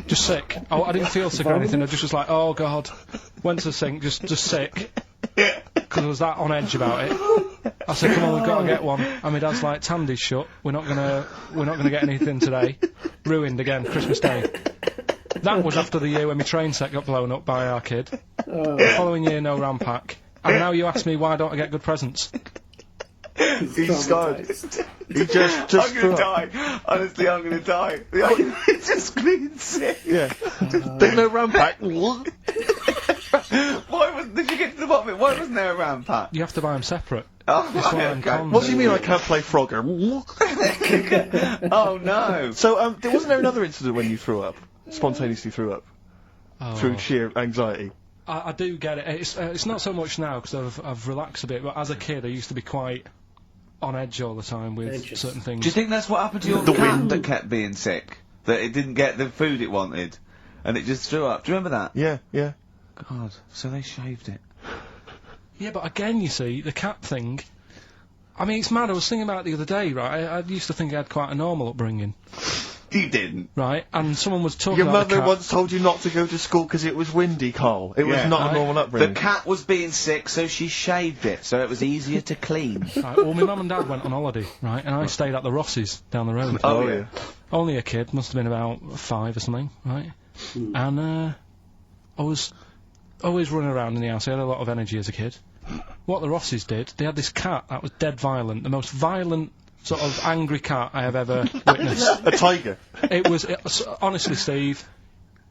Just sick. I didn't feel sick or anything, I just was like, oh god. Went to the sink, just sick. Because I was that on edge about it. I said, come on, we've got to get one. And my dad's like, Tandy's shut, we're not gonna get anything today. Ruined again, Christmas Day. That was after the year when my train set got blown up by our kid. The following year, no RAM pack. And now you ask me, why don't I get good presents? He's scarred. He just I'm gonna die. Honestly, I'm gonna die. He's just screaming sick. Yeah. There's no RAM pack. Why did you get to the bottom of it? Why wasn't there a RAM pack? You have to buy them separate. Oh, That's why I'm okay. con- What do you mean I can't play Frogger? Oh no. So, wasn't there another incident when you threw up? Spontaneously threw up? Through sheer anxiety? I do get it. It's not so much now because I've relaxed a bit, but as a kid I used to be quite on edge all the time with certain things. Do you think that's what happened to your cat that kept being sick? That it didn't get the food it wanted, and it just threw up? Do you remember that? Yeah. God, so they shaved it. Yeah, but again, you see, the cat thing, I mean, it's mad. I was thinking about it the other day, right? I used to think I had quite a normal upbringing. You didn't. Right? And someone was talking Your about the mother cat. once told you not to go to school because it was windy, Carl. It was not a normal upbringing. The cat was being sick, so she shaved it, so it was easier to clean. Right, well, my mum and dad went on holiday, right? And I stayed at the Ross's down the road. Oh, yeah. Only a kid, must have been about 5 or something, right? And I was always running around in the house. I had a lot of energy as a kid. What the Rosses did, they had this cat that was dead violent, the most violent sort of angry cat I have ever witnessed. A tiger. It was honestly, Steve,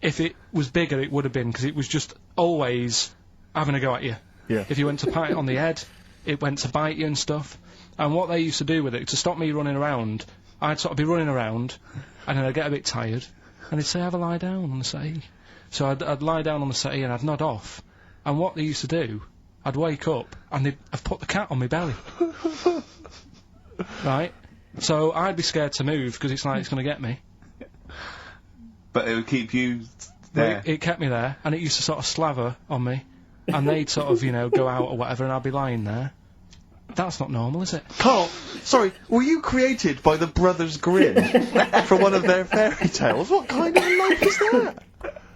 if it was bigger, it would have been, because it was just always having a go at you. Yeah. If you went to pat it on the head, it went to bite you and stuff. And what they used to do with it, to stop me running around, I'd sort of be running around, and then I'd get a bit tired, and they'd say, have a lie down on the settee. So I'd lie down on the settee and I'd nod off. And what they used to do, I'd wake up and they'd have put the cat on my belly. Right? So I'd be scared to move because it's like it's going to get me. But it would keep you there. It kept me there, and it used to sort of slaver on me. And they'd sort of, you know, go out or whatever, and I'd be lying there. That's not normal, is it? Carl, sorry, were you created by the Brothers Grimm for one of their fairy tales? What kind of life is that?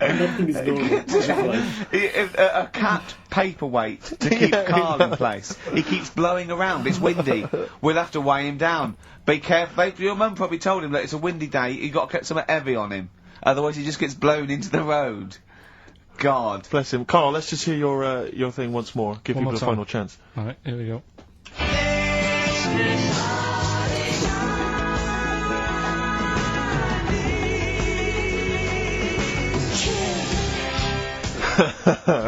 Nothing is normal. A cat paperweight to keep Karl in place. He keeps blowing around. It's windy. We'll have to weigh him down. Be careful. Your mum probably told him that it's a windy day. You got to get something heavy on him. Otherwise, he just gets blown into the road. God. Bless him. Carl, let's just hear your thing once more. Give people a final chance. Alright, here we go.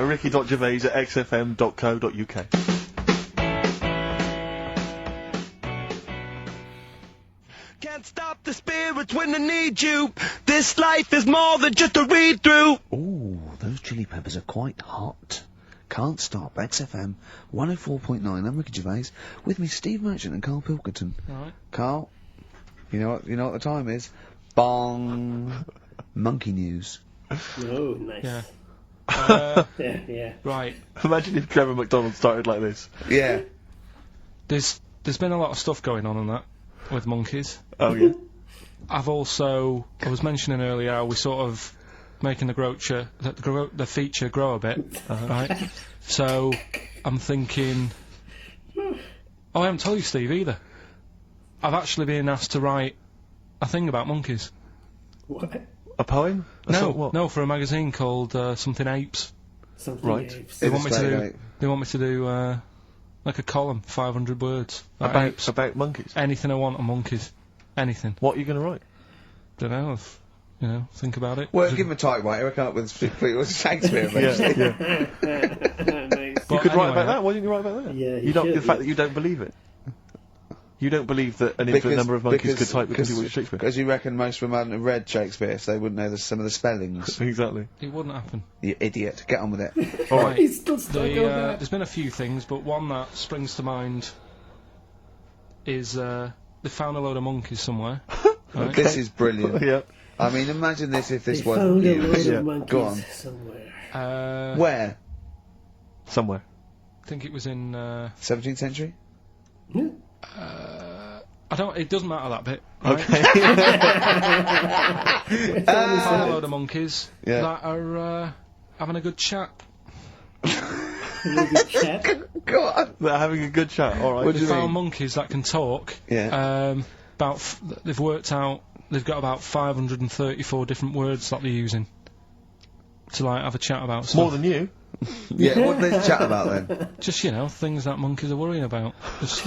Ricky.gervais at xfm.co.uk. Can't stop the spirits when they need you. This life is more than just a read-through. Ooh, those chili peppers are quite hot. Can't stop. XFM 104.9. I'm Ricky Gervais. With me, Steve Merchant and Karl Pilkington. Alright. Carl, you know what the time is? Bong. Monkey news. Oh, nice. Yeah. Yeah. Right. Imagine if Trevor McDonald started like this. Yeah. There's been a lot of stuff going on that with monkeys. Oh, yeah. I was mentioning earlier how we sort of making the feature grow a bit, right? So I'm thinking, I haven't told you, Steve, either. I've actually been asked to write a thing about monkeys. What? A poem? No, for a magazine called something Apes. Something Right. apes. They want me to Illustrate do. ape. They want me to do like a column, 500 words about apes. About monkeys. Anything I want on monkeys. Anything. What are you going to write? Don't know. Think about it. Well, give him a typewriter, he'll come up with Shakespeare eventually. Nice. You could write about that. Why didn't you write about that? Yeah, you don't. The fact that you don't believe it. You don't believe that an infinite number of monkeys could type because he was Shakespeare. Because you reckon most of them hadn't read Shakespeare, so they wouldn't know some of the spellings. Exactly. It wouldn't happen. You idiot. Get on with it. All right. He's still stuck on that. There's been a few things, but one that springs to mind is they found a load of monkeys somewhere. Right? This is brilliant. Yeah. I mean, imagine this if this They wasn't found a you. load Yeah. of monkeys Go on. somewhere. Where? Somewhere. I think it was in. 17th century? Yeah. It doesn't matter that bit. Right? Okay. Found a load of monkeys Yeah. that are having a good chat. Maybe chat. Go on. They're having a good chat. All right. What do They you found mean? monkeys that can talk. Yeah. They've worked out. They've got about 534 different words that they're using to like have a chat about stuff. More than you. Yeah, what did they chat about then? Just things that monkeys are worrying about. Just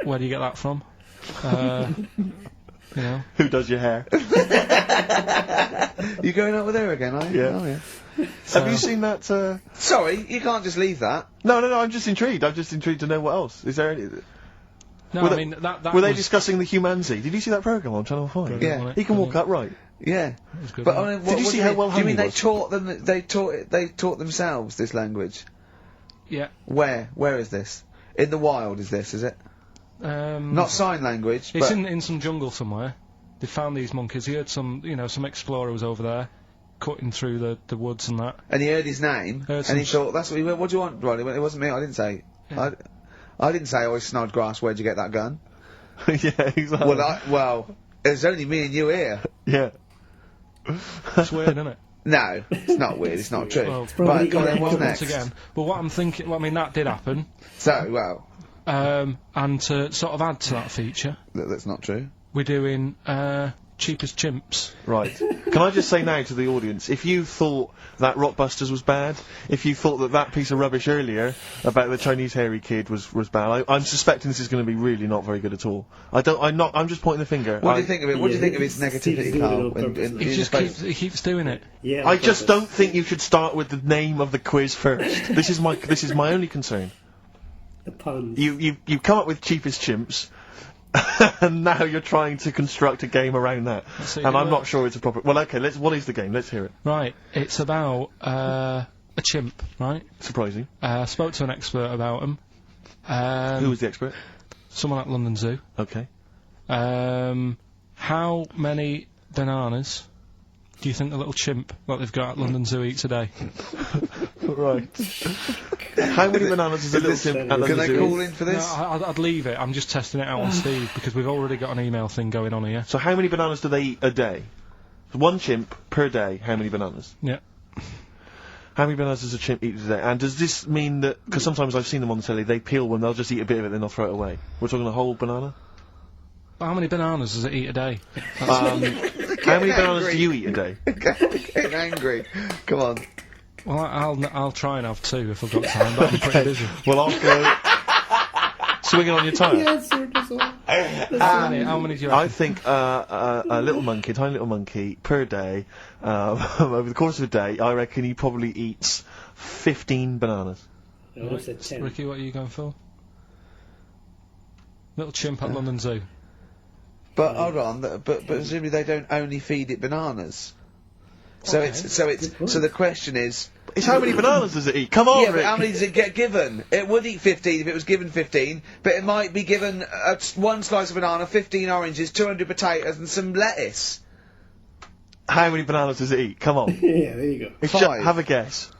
where do you get that from? Who does your hair? You going out with her again, are you? Yeah. Oh, yeah. Have you seen that? Sorry, you can't just leave that. No. I'm just intrigued. I'm just intrigued to know what else. Is there any? No, Were I they- mean that. Were they was- discussing the humanity? Did you see that program on Channel 5? Yeah. wasn't it? He can walk upright. Yeah. was good, But wasn't I mean, Did you what see do how mean? well Do you hung mean he they was? taught them? They taught themselves this language. Yeah. Where? Where is this? In the wild? Is this? Is it? Not sign language. It's but in some jungle somewhere. They found these monkeys. He heard some explorer was over there, cutting through the woods and that. and he heard his name, Heard and he some thought, "That's what he went. What do you want, Ronnie?" He went, "It wasn't me. I didn't say. Yeah. I didn't say. Oh, Snodgrass. Where'd you get that gun?" Yeah, exactly. Well, there's only me and you here. Yeah. It's weird, isn't it? No, it's not weird. It's not true. Well, probably Right, go on then. What's inaccurate. next? Once again, but what I'm thinking, well, I mean, that did happen. So, well, And to sort of add to that feature, that's not true. we're doing cheapest chimps. Right. Can I just say now to the audience, if you thought that Rockbusters was bad, if you thought that piece of rubbish earlier about the Chinese hairy kid was bad, I'm suspecting this is going to be really not very good at all. I'm just pointing the finger. What do you think of it? What do you Yeah, think of his Steve's negativity, doing it Carl? on purpose. He just keeps doing it. Yeah. I on just purpose. don't think you should start with the name of the quiz first. This is my only concern. The puns. You come up with cheapest chimps, and now you're trying to construct a game around that. see And it I'm not works. sure it's a proper. Well, okay. What is the game? Let's hear it. Right, it's about a chimp, right? Surprising. I spoke to an expert about them. Who was the expert? Someone at London Zoo. Okay. How many bananas do you think the little chimp that they've got at London Zoo eats a day? Right. How many bananas does a little chimp at Can London they Zoo call eat? in for No, this? I'd leave it. I'm just testing it out on Steve because we've already got an email thing going on here. So how many bananas do they eat a day? One chimp per day. How many bananas? Yeah. How many bananas does a chimp eat a day? And does this mean that? Because sometimes I've seen them on the telly. They peel one. They'll just eat a bit of it, then they'll throw it away. We're talking a whole banana. How many bananas does it eat a day? How many bananas do you eat a day? Getting angry. Come on. Well, I'll try and have 2 if I've got time, but I'm pretty busy. Well, I'll go swinging on your tyre. Yes, sir, that's all. How many do you I reckon? think a little monkey, tiny little monkey, per day, over the course of a day, I reckon he probably eats 15 bananas. I would have said 10. Ricky, what are you going for? Little chimp at London Zoo. But hold on. But presumably they don't only feed it bananas. So Okay. so the question is. It's how many bananas does it eat? Come on, Yeah, but Rick. how many does it get given? It would eat 15 if it was given 15, but it might be given one slice of banana, 15 oranges, 200 potatoes, and some lettuce. How many bananas does it eat? Come on. Yeah, there you go. It's 5. have a guess.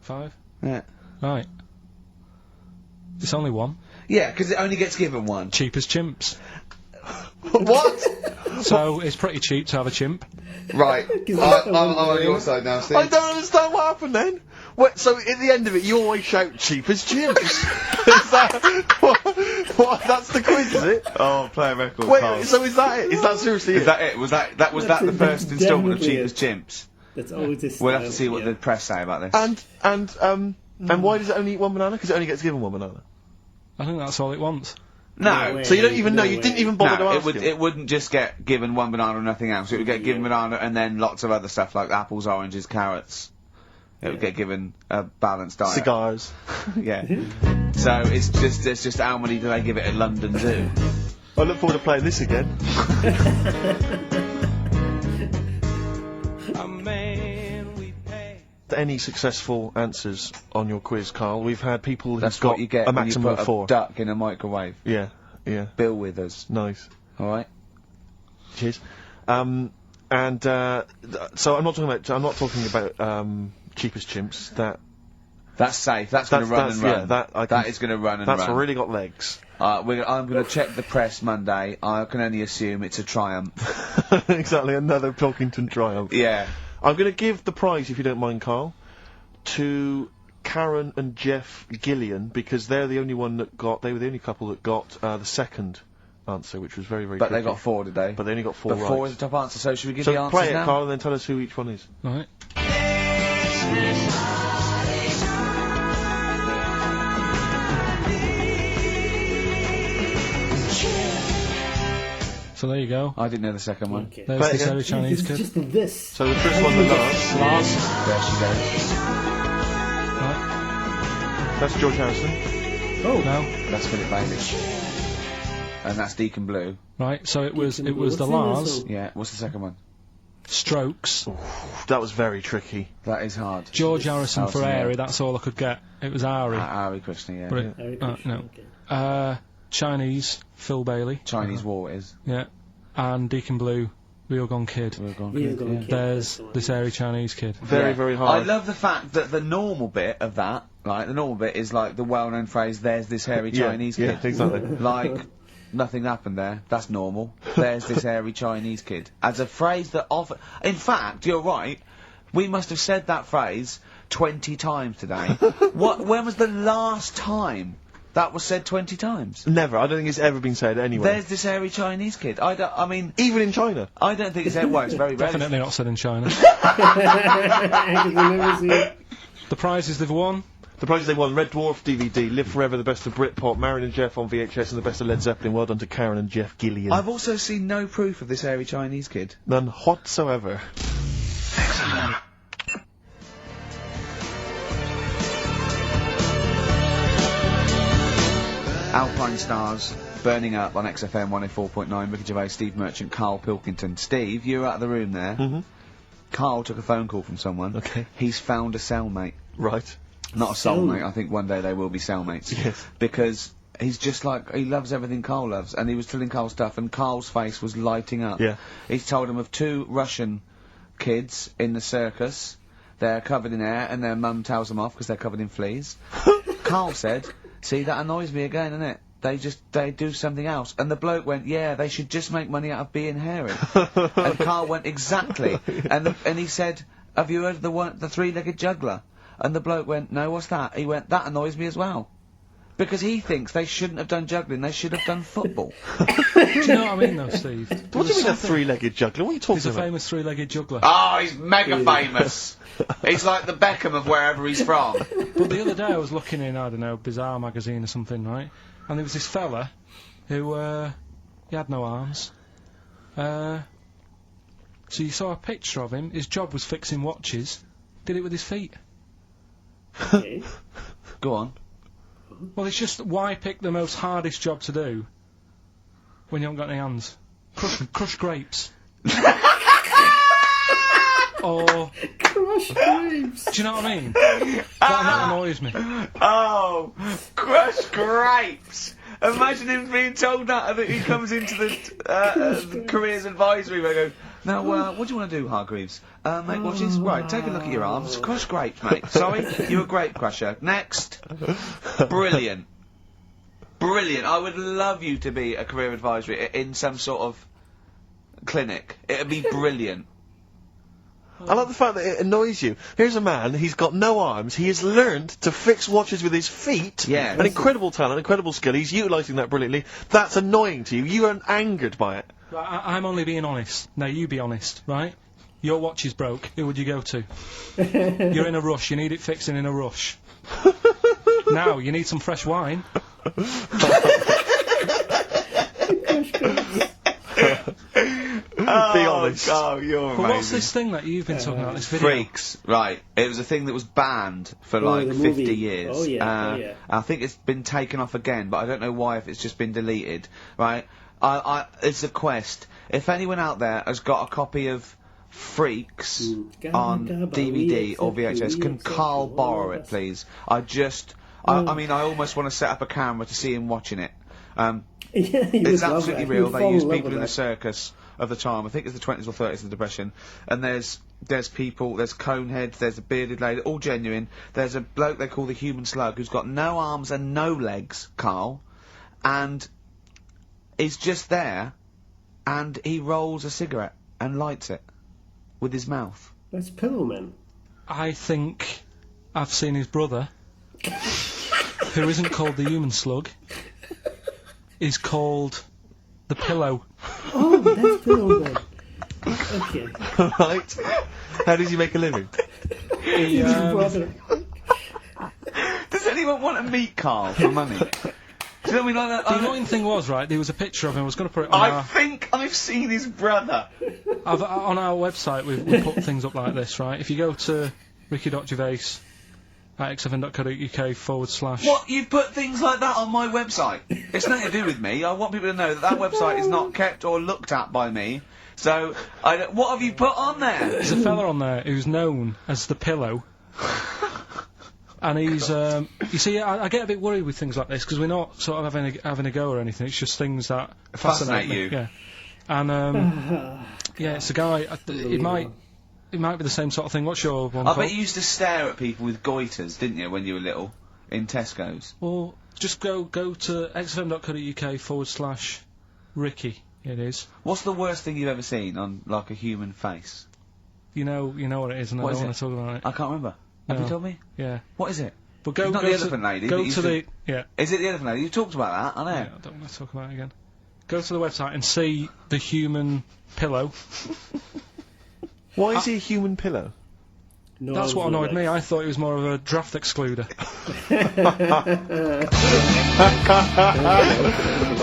5? Yeah. Right. It's only 1. Yeah, because it only gets given one. Cheapest chimps. What? So it's pretty cheap to have a chimp. Right. I'm on your side now, Steve. I don't understand what happened then. What, so at the end of it, you always shout cheap as chimps. Is that what? That's the quiz, is it? Oh, play a record. Wait, Carl. so is that it? Is that seriously Is it? that it? Was that the first instalment of definitely Cheap as it. Chimps? That's always this. We'll have to see what the press say about this. And why does it only eat one banana? Because it only gets given one banana. I think that's all it wants. No, way. So you don't even know. No You way. didn't even bother to ask him. it wouldn't just get given one banana and nothing else. It would get given banana and then lots of other stuff like apples, oranges, carrots. It would get given a balanced diet. Cigars. Yeah. So it's just how many do they give it at London Zoo? I look forward to playing this again. A man we pay. Any successful answers on your quiz, Carl? We've had people who've That's got what you get a when you maximum put of 4. a duck in a microwave. Yeah, yeah, Bill Withers. nice. All right. Cheers. So I'm not talking about cheapest chimps. That's safe. That's going to run and run. Yeah, that is going to run and run. That's really got legs. I'm going to check the press Monday. I can only assume it's a triumph. Exactly, another Pilkington triumph. Yeah. I'm going to give the prize, if you don't mind, Carl, to Karen and Jeff Gillian, because they're the only one that got. They were the only couple that got the second answer, which was very, very. But tricky. they got 4 today. But they only got 4 But right. 4 is the top answer. So should we give So the answers play it, now? Carl, and then tell us who each one is. All right. So there you go. I didn't know the second one. Okay. There's Play this again. very Chinese It's kid. just this. So the first one, the last. There she goes. Right. That's George Harrison. Oh, No. That's Philip Bailey. And that's Deacon Blue. Right. So it was the What's the name of the Lars song? Yeah. What's the second one? Strokes. That was very tricky. That is hard. George Harrison for Harrison, yeah. Airy. That's all I could get. It was Ari. Ari Krishna, yeah. But it- Harry no. Krishna, okay. Chinese Phil Bailey. Chinese war it is. Yeah. And Deacon Blue, Real Gone Kid. We're gone. Real Gone Kid. There's That's the one. this airy Chinese kid. Very, Yeah. very I hard. love the fact that the normal bit of that, like, the normal bit is like the well-known phrase, there's this hairy Yeah, Chinese yeah, kid. exactly. Like, nothing happened there. That's normal. There's this hairy Chinese kid. As a phrase that often... In fact, you're right. We must have said that phrase 20 times today. When was the last time that was said 20 times? Never. I don't think it's ever been said anywhere. There's this hairy Chinese kid. I mean, Even in China. I don't think it's ever... Well, it's very rare. Definitely not said in China. 'Cause I never see it. The prizes they've won. The prizes they won: Red Dwarf DVD, Live Forever, the best of Britpop, Marion and Jeff on VHS, and the best of Led Zeppelin. Well done to Karen and Jeff Gillian. I've also seen no proof of this hairy Chinese kid. None whatsoever. Alpine Stars, Burning Up on XFM 104.9, Ricky Gervais, Steve Merchant, Karl Pilkington. Steve, you were out of the room there. Mm-hmm. Carl took a phone call from someone. Okay. He's found a cellmate. Right. Not a soulmate, I think one day they will be cellmates. Yes. Because he's just like, he loves everything Carl loves, and he was telling Carl stuff, and Carl's face was lighting up. Yeah. He's told him of 2 Russian kids in the circus. They're covered in hair, and their mum tells them off because they're covered in fleas. Carl said, see, that annoys me again, innit? They do something else. And the bloke went, yeah, they should just make money out of being hairy. And Carl went, exactly. And he said, have you heard of the 3-legged juggler? And the bloke went, no, what's that? He went, that annoys me as well. Because he thinks they shouldn't have done juggling, they should have done football. Do you know what I mean, though, Steve? What do you mean a 3-legged juggler? What are you talking He's a about? famous 3-legged juggler. Oh, he's mega famous. He's like the Beckham of wherever he's from. But the other day I was looking in, I don't know, Bizarre magazine or something, right? And there was this fella who, he had no arms. So you saw a picture of him, his job was fixing watches, did it with his feet. Okay. Go on. Well, it's just, why pick the most hardest job to do when you haven't got any hands? Crush grapes. Or, Crush grapes. do you know what I mean? That annoys me. Oh, crush grapes. Imagine him being told that, and he comes into the careers advisory where they go, now, what do you want to do, Hargreaves? Make watches? Right, take a look at your arms. Crush grapes, mate. Sorry, you're a grape crusher. Next. Brilliant. Brilliant. I would love you to be a career advisory in some sort of clinic. It'd be brilliant. I like the fact that it annoys you. Here's a man, he's got no arms, he has learned to fix watches with his feet. Yeah. An incredible talent, incredible skill, he's utilising that brilliantly. That's annoying to you. You are angered by it. Right, I'm only being honest. Now you be honest, right? Your watch is broke. Who would you go to? You're in a rush. You need it fixing in a rush. Now you need some fresh wine. Be honest. Oh, you're But amazing. what's this thing that you've been talking about? This video. Freaks, right. It was a thing that was banned for like the 50 movie. years. Oh, yeah, I think it's been taken off again, but I don't know why, if it's just been deleted, right? It's a quest. If anyone out there has got a copy of Freaks on DVD or VHS, can Carl borrow it, please? I mean, I almost want to set up a camera to see him watching it. It's absolutely real. They use people in the circus of the time. I think it's the 20s or 30s of the Depression. And there's people, there's Coneheads, there's a bearded lady, all genuine. There's a bloke they call the Human Slug who's got no arms and no legs, Carl. And he's just there, and he rolls a cigarette and lights it with his mouth. That's Pillowman. I think I've seen his brother, who isn't called the Human Slug, is called the Pillow. Oh, that's Pillowman. Okay. Right. How does he make a living? He, Brother. Does anyone want to meet Carl for money? Do you know what I mean? Like the that, annoying thing was, right, there was a picture of him. I was going to put it on I think I've seen his brother. on our website. We put things up like this, right? If you go to rickygervais at xfm.co.uk / What? You put things like that on my website? It's nothing to do with me. I want people to know that that website is not kept or looked at by me. So, what have you put on there? There's a fella on there who's known as the Pillow. And he's, you see, I get a bit worried with things like this, because we're not sort of having a go or anything, it's just things that fascinate me. you. Yeah. And, yeah, it's a guy, it might be the same sort of thing. What's your one I called? bet you used to stare at people with goiters, didn't you, when you were little? In Tesco's. Well, just go to xfm.co.uk / Ricky, it is. What's the worst thing you've ever seen on, like, a human face? You know what it is, and I What don't is want to talk about it. I can't remember. Have you No. told me? Yeah. What is it? But go, It's not go the to, elephant lady Go that to used the, to- yeah. Is it the elephant lady? You talked about that, I know. Yeah, I don't want to talk about it again. Go to the website and see the human pillow. Why is he a human pillow? No, That's what annoyed me. legs. I thought he was more of a draft excluder.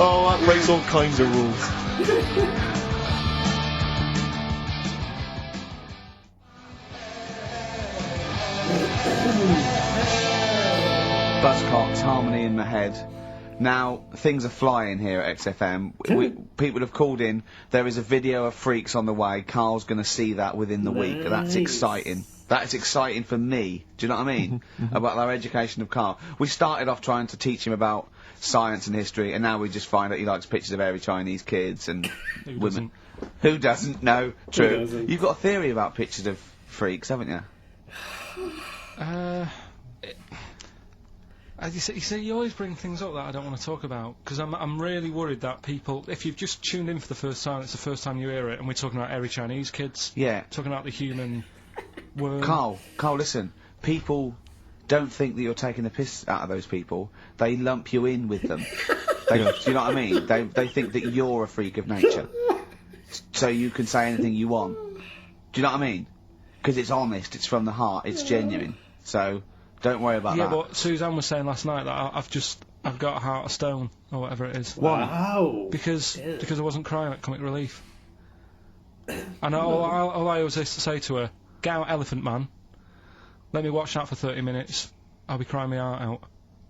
Oh, that breaks all kinds of rules. Buzzcocks, harmony in my head. Now, things are flying here at XFM. People have called in. There is a video of Freaks on the way. Carl's going to see that within the week. That's exciting. That is exciting for me. Do you know what I mean? About our education of Carl. We started off trying to teach him about science and history, and now we just find that he likes pictures of hairy Chinese kids and Who women. Who doesn't? No, true. doesn't? You've got a theory about pictures of freaks, haven't you? You see, you always bring things up that I don't want to talk about, because I'm really worried that people, if you've just tuned in for the first time, it's the first time you hear it, and we're talking about hairy Chinese kids, Yeah. talking about the human worm. Carl, listen. People don't think that you're taking the piss out of those people. They lump you in with them. Do you know what I mean? They think that you're a freak of nature. So you can say anything you want. Do you know what I mean? Because it's honest, it's from the heart, it's genuine. So, don't worry about Yeah, that. but Suzanne was saying last night that I've got a heart of stone, or whatever it is. Wow. Because I wasn't crying at Comic Relief. And all I always used to say to her, get out Elephant Man, let me watch that for 30 minutes, I'll be crying my heart out.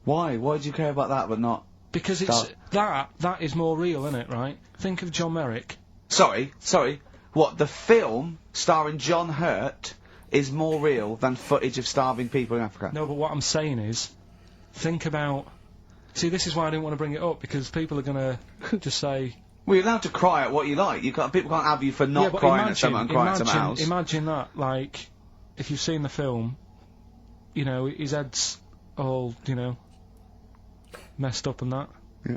Why? Why do you care about that but not... Because it's that is more real, isn't it, right? Think of John Merrick. Sorry. What, the film starring John Hurt is more real than footage of starving people in Africa? No, but what I'm saying is, think about... See, this is why I didn't want to bring it up, because people are going to just say... Well, you're allowed to cry at what you like. People can't have you for not crying at someone and crying at someone else. Imagine that, like, if you've seen the film, you know, his head's all, you know, messed up and that. Yeah.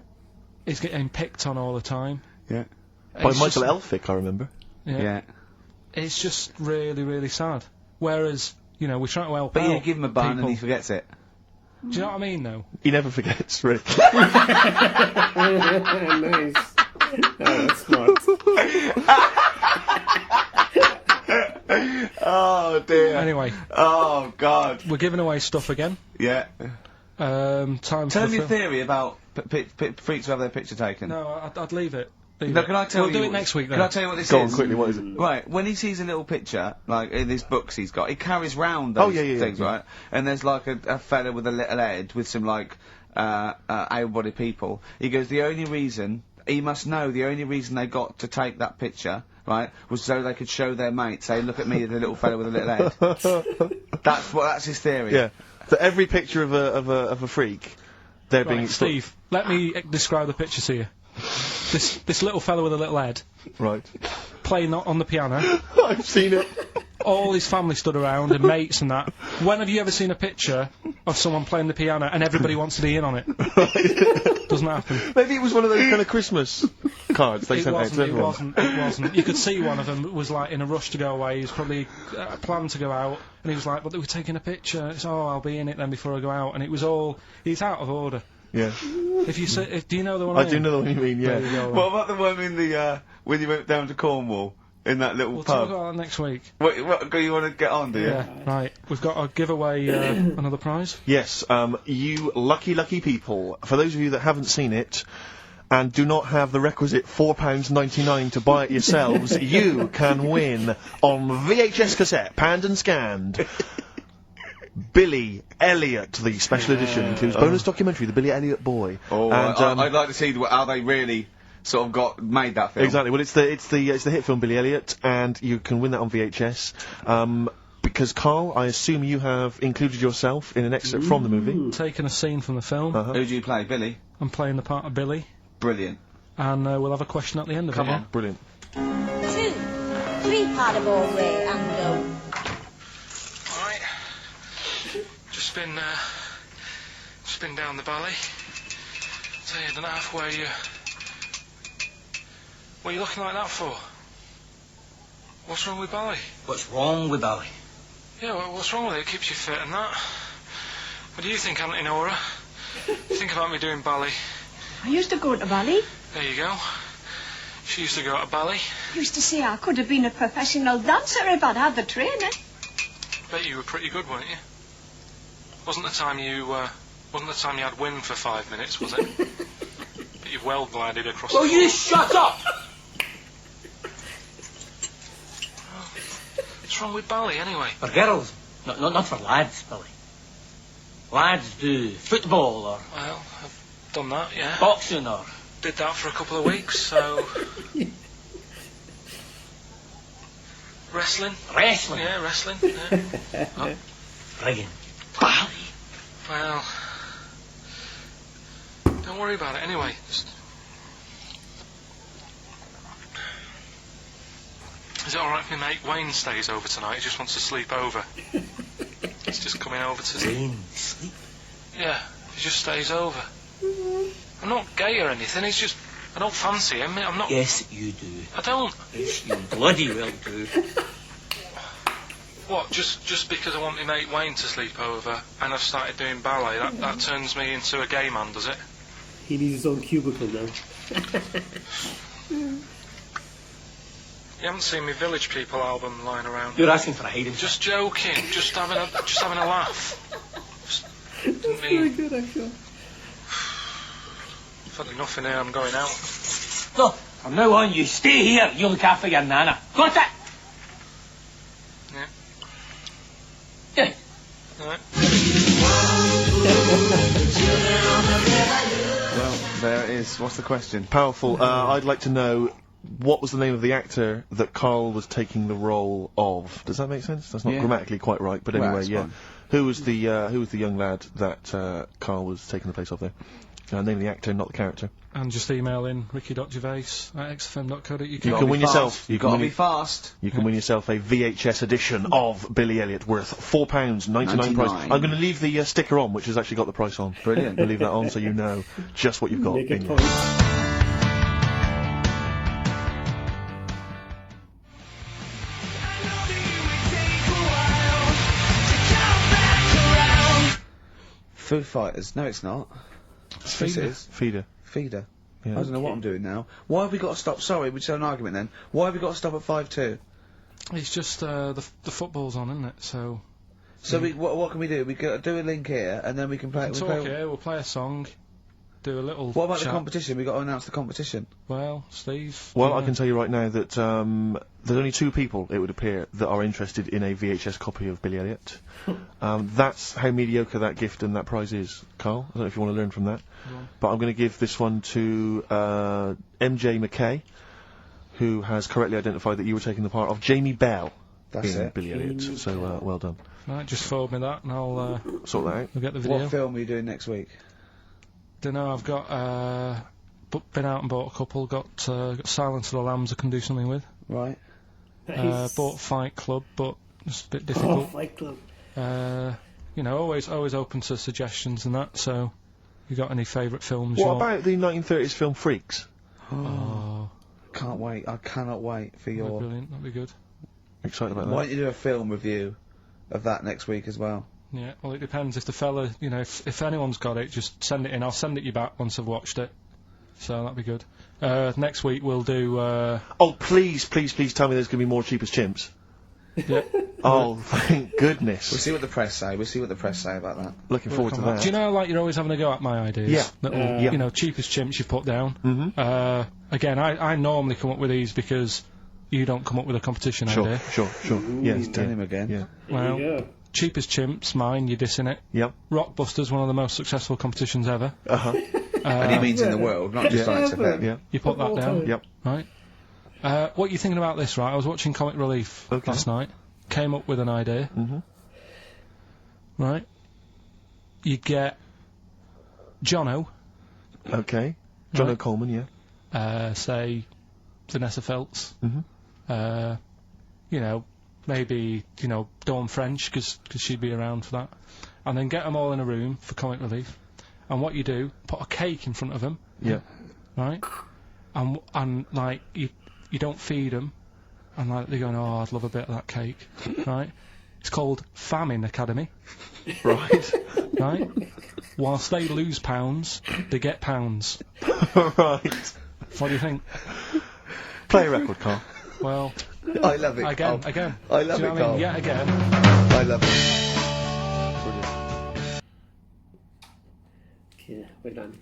He's getting picked on all the time. Yeah. By Michael Elphick, I remember. Yeah. it's just really, really sad. Whereas, you know, we try to help But out you give him a bun people. and he forgets it. Do you know what I mean, though? He never forgets, Rick. Nice. Oh, that's smart. Oh dear. Anyway, Oh god. we're giving away stuff again. Yeah. Time Tell for me the your film. theory about freaks who have their picture taken. No, I'd leave it. Leave No, it. can I tell we'll you? do it next week then. Can I tell you what this Go is? on, quickly, what is it? Right, when he sees a little picture, like in his books he's got, he carries round Oh, those yeah, things, right? And there's like a fella with a little head with some like able-bodied people. He goes, the only reason they got to take that picture, right, was so they could show their mates, say, look at me, the little fella with a little head. That's his theory. Yeah. So every picture of a freak, they're being Right, Steve, let me describe the picture to you. This little fella with a little head Right. playing on the piano. I've seen it. All his family stood around and mates and that. When have you ever seen a picture of someone playing the piano and everybody wants to be in on it? Doesn't happen. Maybe it was one of those kind of Christmas cards they sent out to everyone. It wasn't. You could see one of them was like in a rush to go away. He was probably planned to go out, and he was like, "But they were taking a picture." It's I'll be in it then before I go out, and it was all. It's out of order. Yeah. If you say, do you know the one? I do know the one you mean, yeah. There you go. What about the one in the, when you went down to Cornwall, in that little We'll talk pub? about that next week. What you want to get on, do you? Yeah, right. We've got to give away another prize. Yes, you lucky people. For those of you that haven't seen it, and do not have the requisite £4.99 to buy it yourselves, you can win on VHS cassette, panned and scanned. Billy Elliot, the special edition, includes bonus documentary, The Billy Elliot Boy. Oh, and, I'd like to see how they really sort of made that film. Exactly. Well, it's the hit film Billy Elliot, and you can win that on VHS. Because Karl, I assume you have included yourself in an excerpt from the movie. Taking a scene from the film. Uh-huh. Who do you play, Billy? I'm playing the part of Billy, Brilliant. and we'll have a question at the end of Come it. on. Brilliant. 2, 3 part of all way and go. Alright. Just been down the valley. So I don't know where you... What are you looking like that for? What's wrong with Bally? What's wrong with Bally? Yeah, what's wrong with it? It keeps you fit and that. What do you think, Auntie Nora? You think about me doing ballet? I used to go to ballet. There you go. She used to go to ballet. Used to say I could have been a professional dancer if I'd had the training. Bet you were pretty good, weren't you? Wasn't the time you had wind for 5 minutes, was it? But you well glided across Will the you floor. shut up? What's wrong with ballet, anyway? For girls, not for lads, Billy. Lads do football or Well, I've done that, yeah. boxing or... Did that for a couple of weeks, so... Wrestling? Wrestling. Yeah, wrestling, yeah. Friggin' Bally. Well... Don't worry about it, anyway. Just... Is it alright if my mate Wayne stays over tonight? He just wants to sleep over. He's just coming over to... Wayne, sleep. Yeah, he just stays over. I'm not gay or anything, it's just... I don't fancy him, I'm not... Yes, you do. I don't. Yes, you bloody well do. What, just because I want my mate Wayne to sleep over and I've started doing ballet, that turns me into a gay man, does it? He needs his own cubicle now. You haven't seen my Village People album lying around. You're asking for a hiding. Just joking, just having a laugh. Didn't Very mean... good, actually. I've had enough in here, I'm going out. No, from now on, you stay here. You look after your nana. Got it? Yeah. Yeah. Alright. Well, there it is. What's the question? Powerful. I'd like to know what was the name of the actor that Karl was taking the role of. Does that make sense? That's not Yeah. grammatically quite right, but Well, anyway, that's yeah. fine. Who was the young lad that Karl was taking the place of there? Name of the actor, not the character. And just email in ricky.gervais@xfm.co.uk. You can win yourself. You gotta be fast. You can win yourself a VHS edition of Billy Elliot worth £4.99 price. I'm going to leave the sticker on, which has actually got the price on. Brilliant. I'll leave that on so you know just what you've got Make a in your... point. Foo Fighters. No, it's not. Yes, it is. Feeder. Feeder. Yeah. I don't know what I'm doing now. Why have we got to stop? Sorry, we just had an argument then. Why have we got to stop at 5-2? It's just the football's on, isn't it? So what can we do? We do a link here, and then we can play. We'll play a song, do a little. What about chat. the competition? We got to announce the competition. Well, Steve. Well, I can tell you right now that there's only 2 people, it would appear, that are interested in a VHS copy of Billy Elliot. That's how mediocre that gift and that prize is, Carl. I don't know if you want to learn from that. Yeah. But I'm going to give this one to MJ McKay, who has correctly identified that you were taking the part of Jamie Bell in Billy Elliot. So, well done. Right, just forward me that and I'll sort that out. We'll get the video. What film are you doing next week? Dunno, I've got been out and bought a couple. Got Silence of the Lambs I can do something with. Right. Nice. Bought Fight Club, but it's a bit difficult. Oh, Fight Club. You know, always open to suggestions and that. So, you got any favourite films? What about the 1930s film Freaks? Oh, can't wait. I cannot wait for your. Brilliant. That'd be good. Excited about that. Why don't you do a film review of that next week as well? Yeah. Well, it depends if the fella, you know, if anyone's got it, just send it in. I'll send it you back once I've watched it. So that'd be good. Next week we'll do. Oh, please tell me there's going to be more Cheapest Chimps. Yeah. Oh, thank goodness. We'll see what the press say. We'll see what the press say about that. Looking forward to that. Do you know, like, you're always having a go at my ideas? Yeah. Little, you know, Cheapest Chimps you've put down. Mm-hmm. Again, I normally come up with these because you don't come up with a competition idea. Sure. Yeah, He's done him again. Yeah. Well, There you go. Cheapest Chimps, mine, you're dissing it. Yep. Rockbusters, one of the most successful competitions ever. And he means in the world, not just on XFM. Yeah. You put that down. Yep. Right. What are you thinking about this, right? I was watching Comic Relief last night. Came up with an idea. Mm-hmm. Right. You get Jono. Okay. John Right. O'Coleman, yeah. Say Vanessa Feltz. Mm-hmm. You know, maybe, you know, Dawn French, because she'd be around for that. And then get them all in a room for Comic Relief. And what you do, put a cake in front of them. Yeah. Right? And like, you don't feed them. And like, they're going, oh, I'd love a bit of that cake. Right? It's called Famine Academy. Right. Right? Whilst they lose pounds, they get pounds. Right. What do you think? Play a record, Carl. Well, I love it. again. I love Do you know it, what I Carl. mean? Yeah, again. I love it. Okay, we're done.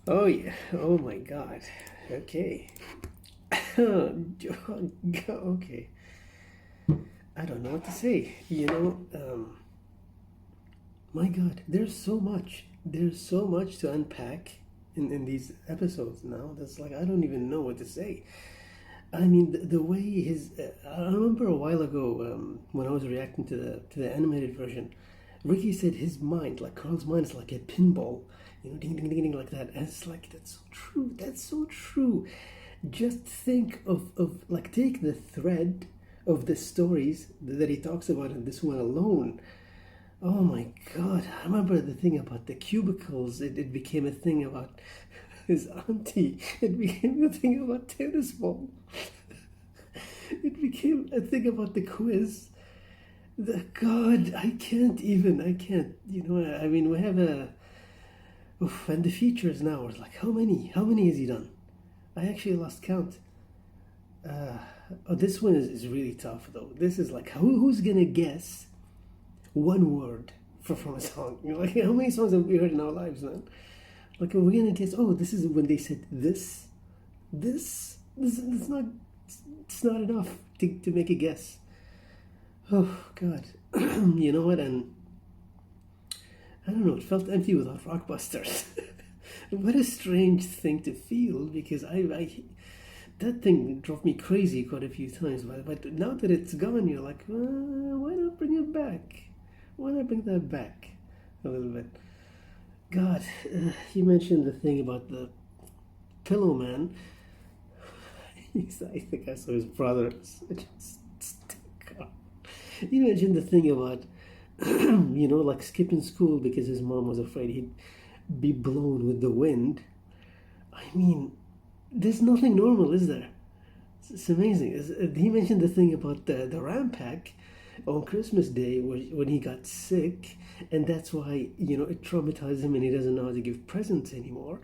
Oh yeah. Oh my God. Okay. Okay. I don't know what to say. You know, my God, there's so much. There's so much to unpack in these episodes now. That's like, I don't even know what to say. I mean, the way his... I remember a while ago when I was reacting to the animated version, Ricky said his mind, like Carl's mind, is like a pinball. You know, ding, ding, ding, ding, like that. And it's like, that's so true. That's so true. Just think of like, take the thread of the stories that he talks about in this one alone. Oh my God, I remember the thing about the cubicles. It became a thing about his auntie. It became a thing about tennis ball. It became a thing about the quiz. God, I can't. You know, I mean, we have a... Oof, and the features now are like, how many has he done? I actually lost count. This one is really tough though. This is like, who's gonna guess one word from a song? You know, like, how many songs have we heard in our lives, man? Like, are we gonna guess? Oh, this is when they said this. It's not enough to make a guess. Oh God, you know what? And I don't know. It felt empty without Rockbusters. What a strange thing to feel, because I that thing drove me crazy quite a few times. But now that it's gone, you're like, why not bring it back? Why not bring that back a little bit? God, you mentioned the thing about the Pillow Man. I think I saw his brother. You mentioned the thing about, you know, like skipping school because his mom was afraid he'd be blown with the wind. I mean, there's nothing normal, is there? It's amazing. He mentioned the thing about the RAM pack. on Christmas Day when he got sick, and that's why, you know, it traumatized him and he doesn't know how to give presents anymore.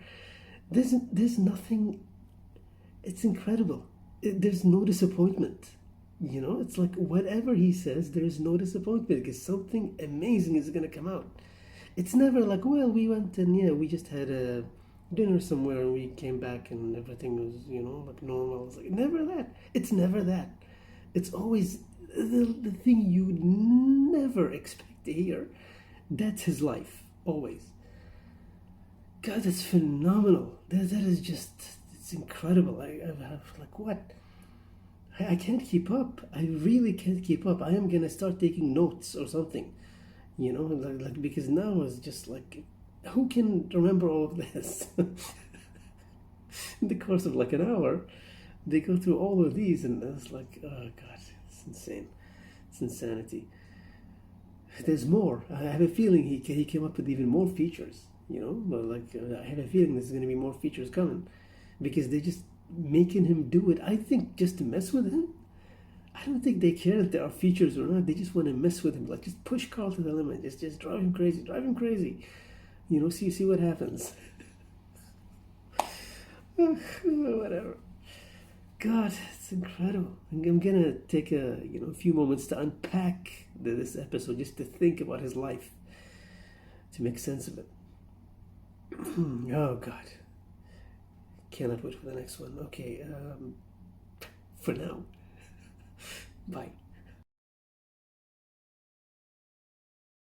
There's nothing. It's incredible. There's no disappointment. You know, it's like whatever he says, there is no disappointment because something amazing is going to come out. It's never like, well, we went and yeah, we just had a dinner somewhere and we came back and everything was, you know, like normal. It's like never that. It's never that. It's always the thing you would never expect to hear. That's his life, always. God, that's phenomenal. That is just, it's incredible. I have like, what? I can't keep up. I really can't keep up. I am gonna start taking notes or something, you know, like because now it's just like, who can remember all of this? In the course of like an hour, they go through all of these, and it's like, oh God, it's insane. It's insanity. There's more. I have a feeling he came up with even more features, you know, but like I have a feeling there's going to be more features coming because they just making him do it, I think, just to mess with him. I don't think they care if there are features or not. They just want to mess with him, like just push Karl to the limit, just drive him crazy, you know, see what happens. Whatever. God, it's incredible. I'm gonna take a few moments to unpack this episode, just to think about his life, to make sense of it. Oh God, cannot wait for the next one. Okay, for now, bye.